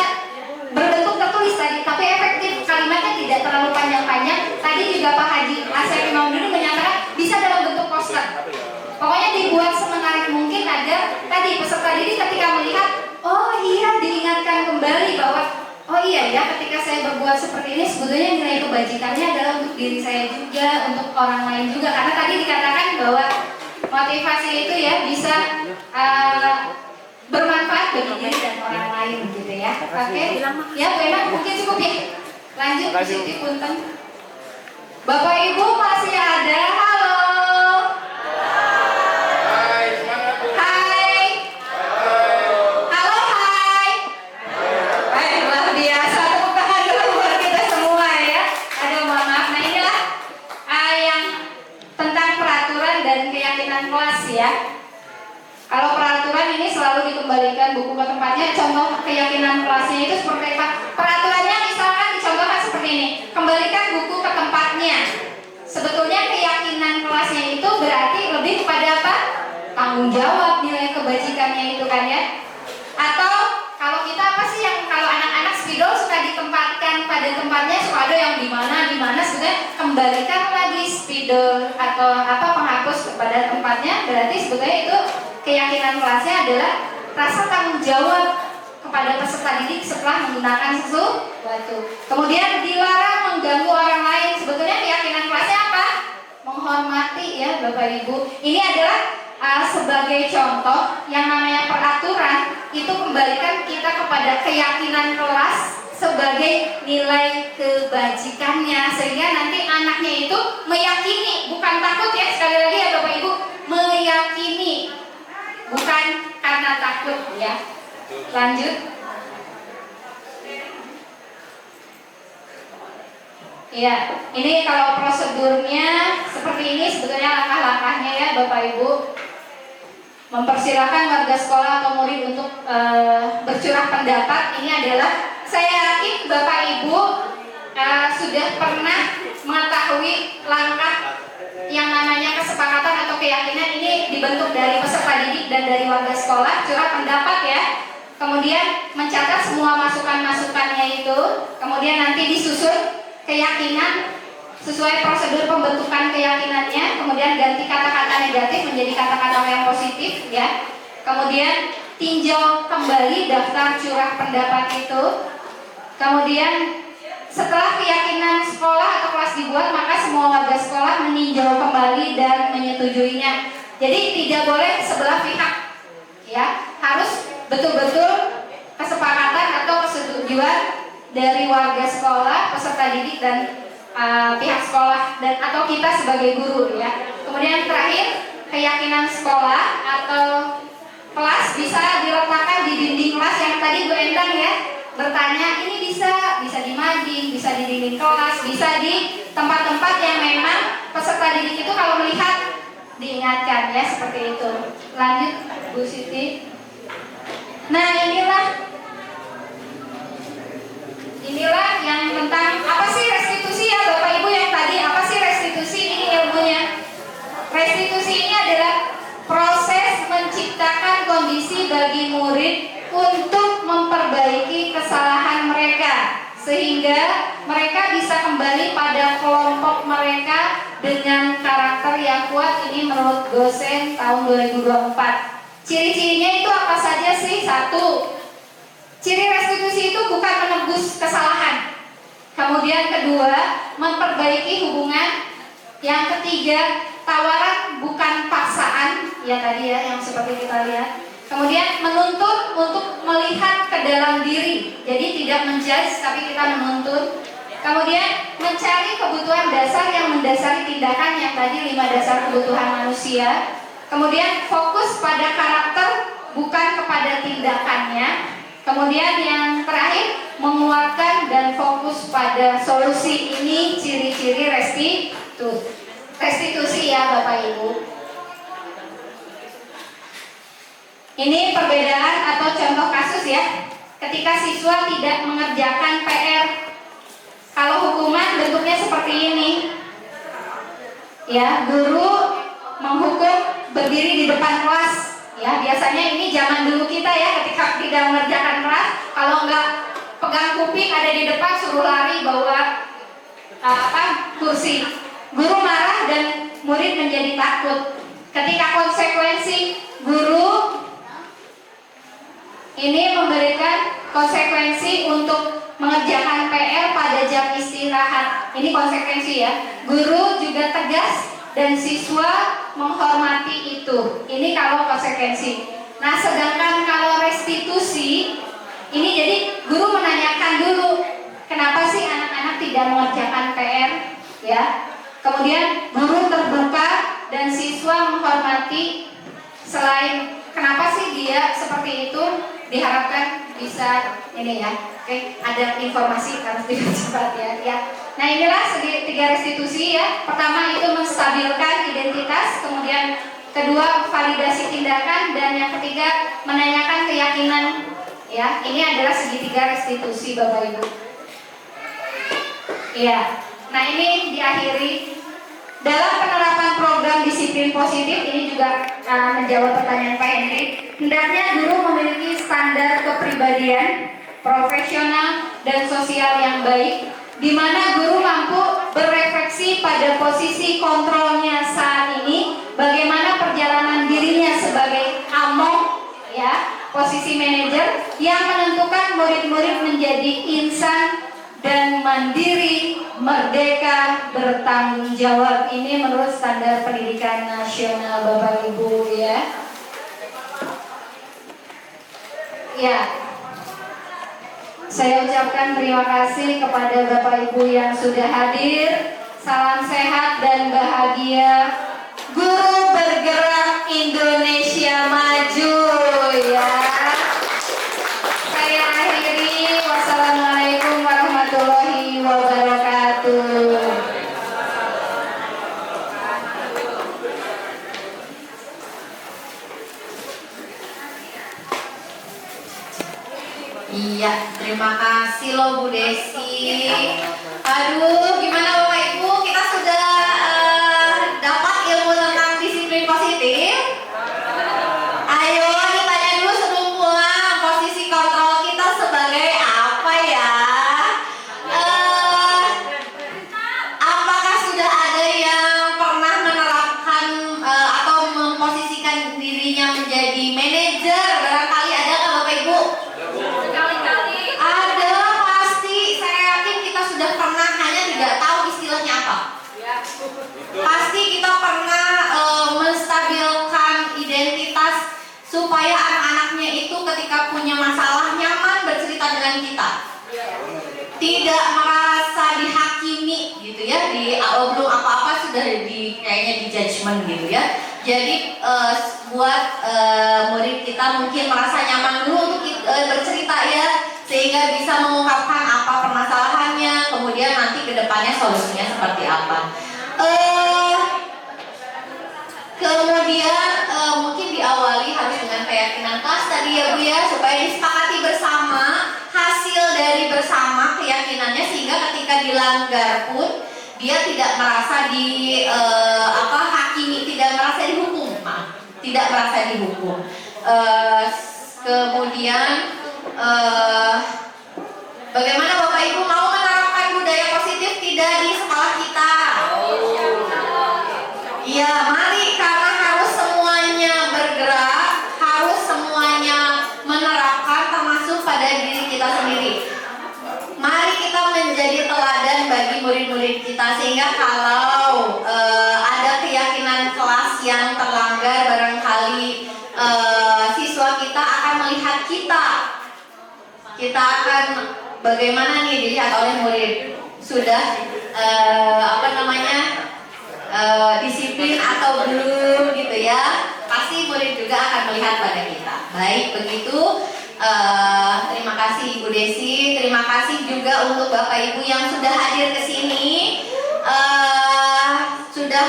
berbentuk tertulis tadi, tapi efektif, kalimatnya tidak terlalu panjang-panjang. Tadi juga Pak Haji Asep Imam dulu menyatakan bisa dalam bentuk poster. Pokoknya dibuat semenarik mungkin agar tadi peserta didik ketika melihat, oh iya, diingatkan kembali bahwa oh iya ya, ketika saya berbuat seperti ini sebetulnya nilai kebajikannya adalah untuk diri saya juga, untuk orang lain juga. Karena tadi dikatakan bahwa motivasi itu ya bisa bermanfaat bagi diri dan orang lain gitu ya. Oke, ya Bu Ena mungkin cukup ya. Lanjut ke Siti Punten. Bapak Ibu masih ada? Halo. Hai. Halo hai. Baik, luar biasa. Tepuk tangan dulu buat kita semua ya. Aduh mohon maaf. Nah inilah yang tentang peraturan dan keyakinan kelas ya. Kalau peraturan ini selalu dikembalikan buku ke tempatnya. Contoh keyakinan kelasnya itu seperti apa? Peraturannya misalkan dicontohkan seperti ini. Kembalikan buku ke tempatnya. Sebetulnya keyakinan kelasnya itu berarti lebih kepada apa? Tanggung jawab, nilai kebajikannya itu kan ya. Atau kalau kita apa sih yang kalau anak-anak spidol suka ditempatkan pada tempatnya, suka ada yang di mana sebetulnya kembalikan lagi spidol atau apa penghapus kepada tempatnya. Berarti sebetulnya itu keyakinan kelasnya adalah rasa tanggung jawab kepada peserta didik setelah menggunakan sesuatu. Kemudian dilarang mengganggu orang lain. Sebetulnya keyakinan kelasnya apa? Menghormati ya Bapak Ibu. Ini adalah sebagai contoh yang namanya peraturan itu kembalikan kita kepada keyakinan kelas sebagai nilai kebajikannya, sehingga nanti anaknya itu meyakini, bukan takut ya, sekali lagi ya Bapak Ibu, meyakini, bukan karena takut ya. Lanjut. Ya, ini kalau prosedurnya seperti ini sebetulnya langkah-langkahnya ya Bapak Ibu. Mempersilahkan warga sekolah atau murid untuk bercurah pendapat. Ini adalah, saya yakin Bapak Ibu sudah pernah mengetahui langkah yang namanya kesepakatan atau keyakinan. Ini dibentuk dari peserta didik dan dari warga sekolah, curah pendapat ya. Kemudian mencatat semua masukan-masukannya itu, kemudian nanti disusun keyakinan sesuai prosedur pembentukan keyakinannya, kemudian ganti kata-kata negatif menjadi kata-kata yang positif ya. Kemudian tinjau kembali daftar curah pendapat itu. Kemudian setelah keyakinan sekolah atau kelas dibuat, maka semua warga sekolah meninjau kembali dan menyetujuinya. Jadi tidak boleh sebelah pihak ya, harus betul-betul kesepakatan atau kesetujuan dari warga sekolah, peserta didik dan pihak sekolah dan atau kita sebagai guru ya. Kemudian terakhir, keyakinan sekolah atau kelas bisa diletakkan di dinding kelas yang tadi Bu Endang ya bertanya, ini bisa di mading, bisa di dinding kelas, bisa di tempat-tempat yang memang peserta didik itu kalau melihat diingatkan ya, seperti itu. Lanjut Bu Siti. Nah, inilah yang tentang apa sih restitusi ya Bapak Ibu yang tadi, apa sih restitusi, ini ilmunya. Restitusi ini adalah proses menciptakan kondisi bagi murid untuk memperbaiki kesalahan mereka sehingga mereka bisa kembali pada kelompok mereka dengan karakter yang kuat. Ini menurut dosen tahun 2024. Ciri-cirinya itu apa saja sih? 1. Ciri restitusi itu bukan menebus kesalahan. Kemudian 2, memperbaiki hubungan. Yang 3, tawaran bukan paksaan. Ya tadi ya yang seperti kita lihat. Kemudian menuntut untuk melihat ke dalam diri. Jadi tidak menjudge tapi kita menuntut. Kemudian mencari kebutuhan dasar yang mendasari tindakan, yang tadi 5 dasar kebutuhan manusia. Kemudian fokus pada karakter bukan kepada tindakannya. Kemudian yang terakhir, menguatkan dan fokus pada solusi. Ini ciri-ciri restitusi ya Bapak Ibu. Ini perbedaan atau contoh kasus ya. Ketika siswa tidak mengerjakan PR, kalau hukuman bentuknya seperti ini. Ya, guru menghukum berdiri di depan kelas. Ya, biasanya ini zaman dulu kita ya, ketika tidak mengerjakan kelas, kalau enggak pegang kuping ada di depan, suruh lari bawa kursi. Guru marah dan murid menjadi takut. Ketika konsekuensi, guru ini memberikan konsekuensi untuk mengerjakan PR pada jam istirahat. Ini konsekuensi ya. Guru juga tegas dan siswa menghormati itu. Ini kalau konsekuensi. Nah, sedangkan kalau restitusi, ini jadi guru menanyakan dulu, kenapa sih anak-anak tidak mengerjakan PR, ya. Kemudian guru terbuka dan siswa menghormati. Selain kenapa sih dia seperti itu, diharapkan bisa ini ya. Oke, ada informasi harus dipercepat ya. Nah, inilah 3 restitusi ya. Pertama itu menstabilkan identitas, kemudian kedua validasi tindakan, dan yang ketiga menanyakan keyakinan ya. Ini adalah segitiga restitusi Bapak Ibu. Ya. Nah, ini diakhiri dalam penerapan program disiplin positif. Ini juga menjawab pertanyaan Pak Henry. Hendaknya guru memiliki standar kepribadian profesional dan sosial yang baik, di mana guru mampu berefleksi pada posisi kontrolnya saat ini, bagaimana perjalanan dirinya sebagai among, ya, posisi manajer yang menentukan murid-murid menjadi insan dan mandiri, merdeka, bertanggung jawab. Ini menurut standar pendidikan nasional Bapak Ibu ya. Ya. Saya ucapkan terima kasih kepada Bapak Ibu yang sudah hadir. Salam sehat dan bahagia. Guru bergerak Indonesia maju ya. Saya akhiri. Wassalamualaikum warahmatullahi wabarakatuh. Terima kasih loh Bu Desi. Aduh, gimana Bapak Ibu? Kita sudah dapat ilmu tentang disiplin positif. Ayo ditanya dulu sebelum pulang, posisi kontrol kita sebagai apa ya? Apakah sudah ada yang pernah menerapkan atau memposisikan dirinya menjadi manajer? Barangkali ada nggak Bapak Ibu? Ada pasti, saya yakin kita sudah pernah, hanya tidak tahu istilahnya apa. Pasti kita pernah menstabilkan identitas supaya anak-anaknya itu ketika punya masalah nyaman bercerita dengan kita, tidak merasa dihakimi gitu ya, belum apa-apa sudah kayaknya di judgment gitu ya. Jadi buat murid kita mungkin merasa nyaman dulu untuk bercerita ya, sehingga bisa mengungkapkan apa permasalahannya, kemudian nanti kedepannya solusinya seperti apa. Kemudian mungkin diawali harus dengan keyakinan kelas tadi ya Bu ya, supaya disepakati bersama hasil dari bersama keyakinannya, sehingga ketika dilanggar pun dia tidak merasa hakimi, tidak merasa dihukum, tidak merasa dihukum. Kemudian bagaimana Bapak Ibu mau menerapkan budaya positif tidak di sekolah kita? Iya, mari, karena harus semuanya bergerak, harus semuanya menerapkan, termasuk pada diri kita sendiri. Mari kita menjadi teladan bagi murid-murid kita, sehingga kalau ada keyakinan kelas yang terlanggar, barangkali siswa kita akan melihat kita akan bagaimana nih dilihat oleh murid, sudah disiplin atau belum gitu ya. Pasti murid juga akan melihat pada kita. Baik, begitu. Terima kasih Ibu Desi, terima kasih juga untuk Bapak Ibu yang sudah hadir ke sini, sudah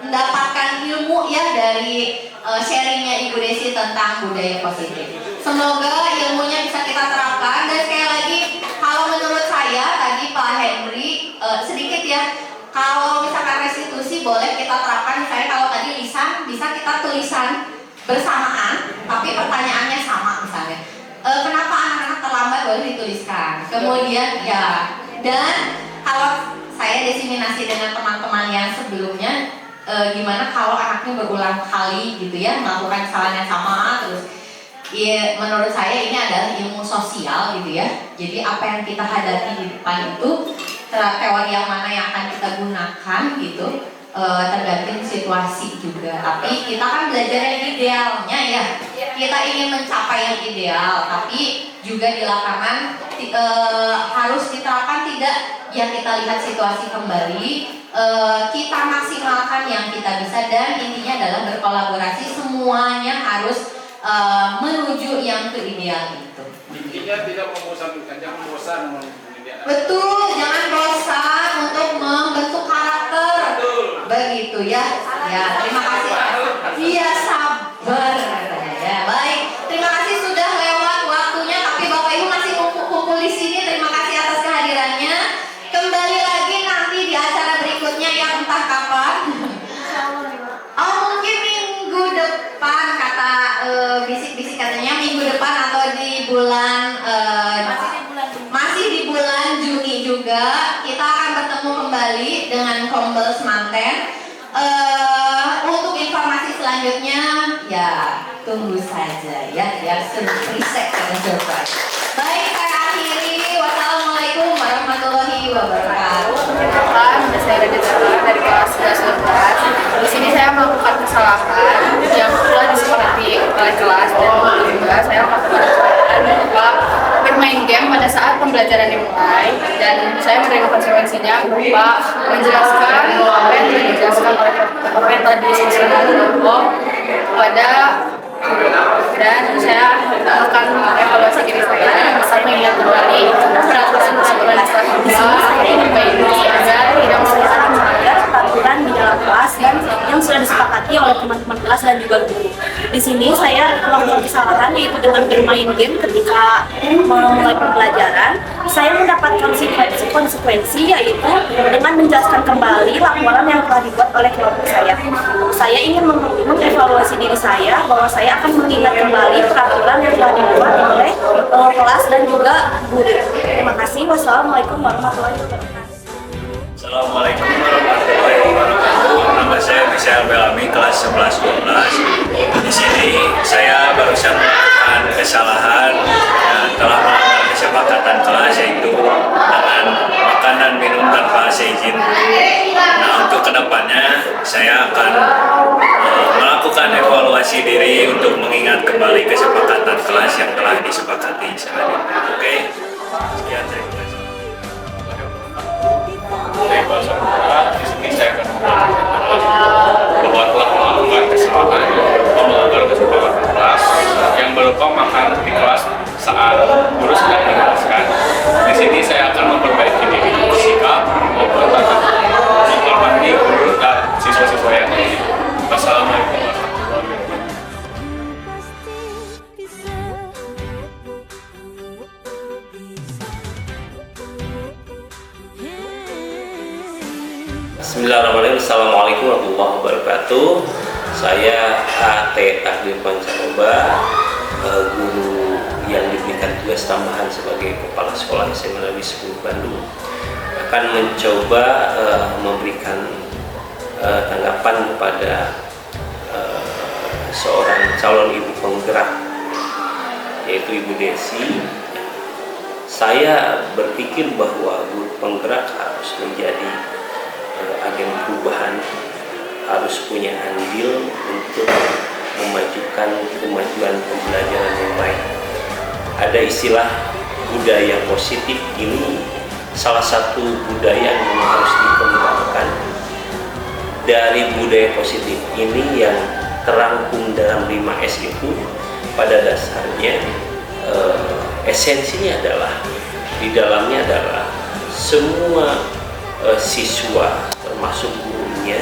mendapatkan ilmu ya dari sharingnya Ibu Desi tentang budaya positif. Semoga ilmunya bisa kita terapkan. Dan sekali lagi, kalau menurut saya tadi Pak Henry sedikit ya, kalau misalkan restitusi boleh kita terapkan, misalnya kalau tadi lisan bisa kita tulisan bersamaan, tapi pertanyaannya sama misalnya. Kenapa anak-anak terlambat, boleh dituliskan. Kemudian ya, dan kalau saya diseminasi dengan teman-teman yang sebelumnya, gimana kalau anaknya berulang kali gitu ya melakukan kesalahan yang sama terus. Ya, menurut saya ini adalah ilmu sosial gitu ya. Jadi apa yang kita hadapi di depan itu, teori yang mana yang akan kita gunakan gitu, tergantung situasi juga. Tapi kita kan belajar yang idealnya ya. Kita ingin mencapai yang ideal, tapi juga di lapangan harus diterapkan tidak yang kita lihat situasi kembali, kita maksimalkan yang kita bisa, dan intinya adalah berkolaborasi, semuanya harus menuju yang ke ideal itu. Intinya tidak membosankan, jangan bosan. Betul, jangan bosan untuk membentuk karakter. Begitu ya. Ya, terima kasih. Iya, sabar katanya ya. Baik, terima kasih sudah lewat waktunya, tapi Bapak Ibu masih kumpul di sini. Terima kasih atas kehadirannya. Kembali lagi nanti di acara berikutnya yang entah kapan. Oh, mungkin minggu depan, kata bisik-bisik katanya minggu depan atau di bulan masih di bulan Juni juga kita akan bertemu kembali dengan Kombel Semanten. Untuk informasi selanjutnya ya tunggu saja ya surprise. Baik, saya akhiri. Wassalamualaikum warahmatullahi wabarakatuh. Perkenalkan, saya Raditya dari kelas 11. Di sini saya melakukan kesalahan yang telah disepakati oleh kelas dan juga saya melakukan kesalahan berupa bermain game pada saat pembelajaran dimulai, dan saya menerima konsekuensinya berupa menjelaskan apa yang telah dijelaskan oleh apa yang telah disebutkan pada dan saya akan evaluasi diri saya dan akan mengingat kembali peraturan setelah ini agar tidak merupakan melanggar peraturan di dalam kelas yang sudah disepakati oleh teman-teman kelas dan juga guru. Di sini saya melakukan kesalahan yaitu dengan bermain game ketika memulai pembelajaran. Saya mendapatkan konsekuensi yaitu dengan menjelaskan kembali laporan yang telah dibuat oleh kelompok saya. Saya ingin mengevaluasi diri saya bahwa saya akan mengingat kembali peraturan yang telah dibuat oleh kelas dan juga guru. Terima kasih. Wassalamualaikum warahmatullahi wabarakatuh. Assalamualaikum warahmatullahi wabarakatuh. Nama saya Michelle Belami, kelas 11-12. Di sini saya barusan melakukan kesalahan dan telah melanggar kesepakatan kelas, yaitu dengan makanan minum tanpa seizin guru. Nah, untuk kedepannya saya akan melakukan evaluasi diri untuk mengingat kembali kesepakatan kelas yang telah disepakati selanjutnya. Oke, sekian, terima kasih. Dari bahasa Korea, di sini saya akan bahwa telah melakukan kesalahan melanggar kesepakatan kelas yang berupa makan di kelas saat guru sedang menjelaskan. Di sini saya akan memperbaiki diri, sikap maupun tata menghormati guru dan siswa-siswa yang lain. Wassalamualaikum warahmatullahi wabarakatuh. Bismillahirrahmanirrahim. Assalamualaikum warahmatullahi wabarakatuh. Saya A.T. Takdir Pancaroba, guru yang diberikan tugas tambahan sebagai Kepala Sekolah SMA Negeri 10 Bandung, akan mencoba memberikan tanggapan kepada seorang calon ibu penggerak, yaitu Ibu Desi. Saya berpikir bahwa guru penggerak harus menjadi agen perubahan, harus punya andil untuk memajukan kemajuan pembelajaran yang baik. Ada istilah budaya positif, ini salah satu budaya yang harus dikembangkan. Dari budaya positif ini yang terangkum dalam 5S itu pada dasarnya esensinya adalah di dalamnya adalah semua siswa termasuk gurunya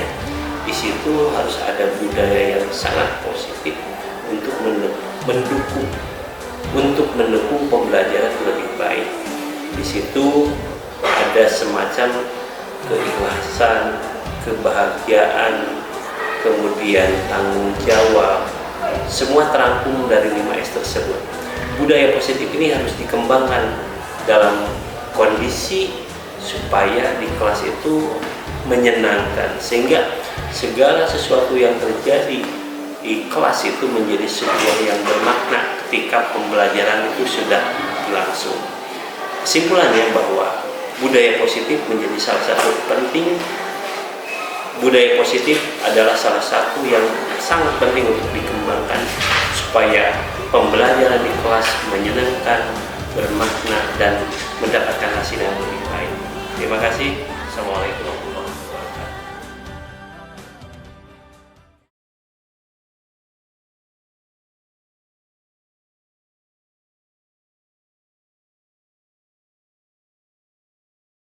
di situ harus ada budaya yang sangat positif untuk mendukung pembelajaran lebih baik. Di situ ada semacam keikhlasan, kebahagiaan, kemudian tanggung jawab, semua terangkum dari 5S tersebut. Budaya positif ini harus dikembangkan dalam kondisi supaya di kelas itu menyenangkan, sehingga segala sesuatu yang terjadi di kelas itu menjadi sebuah yang bermakna ketika pembelajaran itu sudah berlangsung. Kesimpulannya bahwa budaya positif menjadi salah satu penting. Budaya positif adalah salah satu yang sangat penting untuk dikembangkan supaya pembelajaran di kelas menyenangkan, bermakna, dan mendapatkan hasil yang lebih baik. Terima kasih. Assalamualaikum.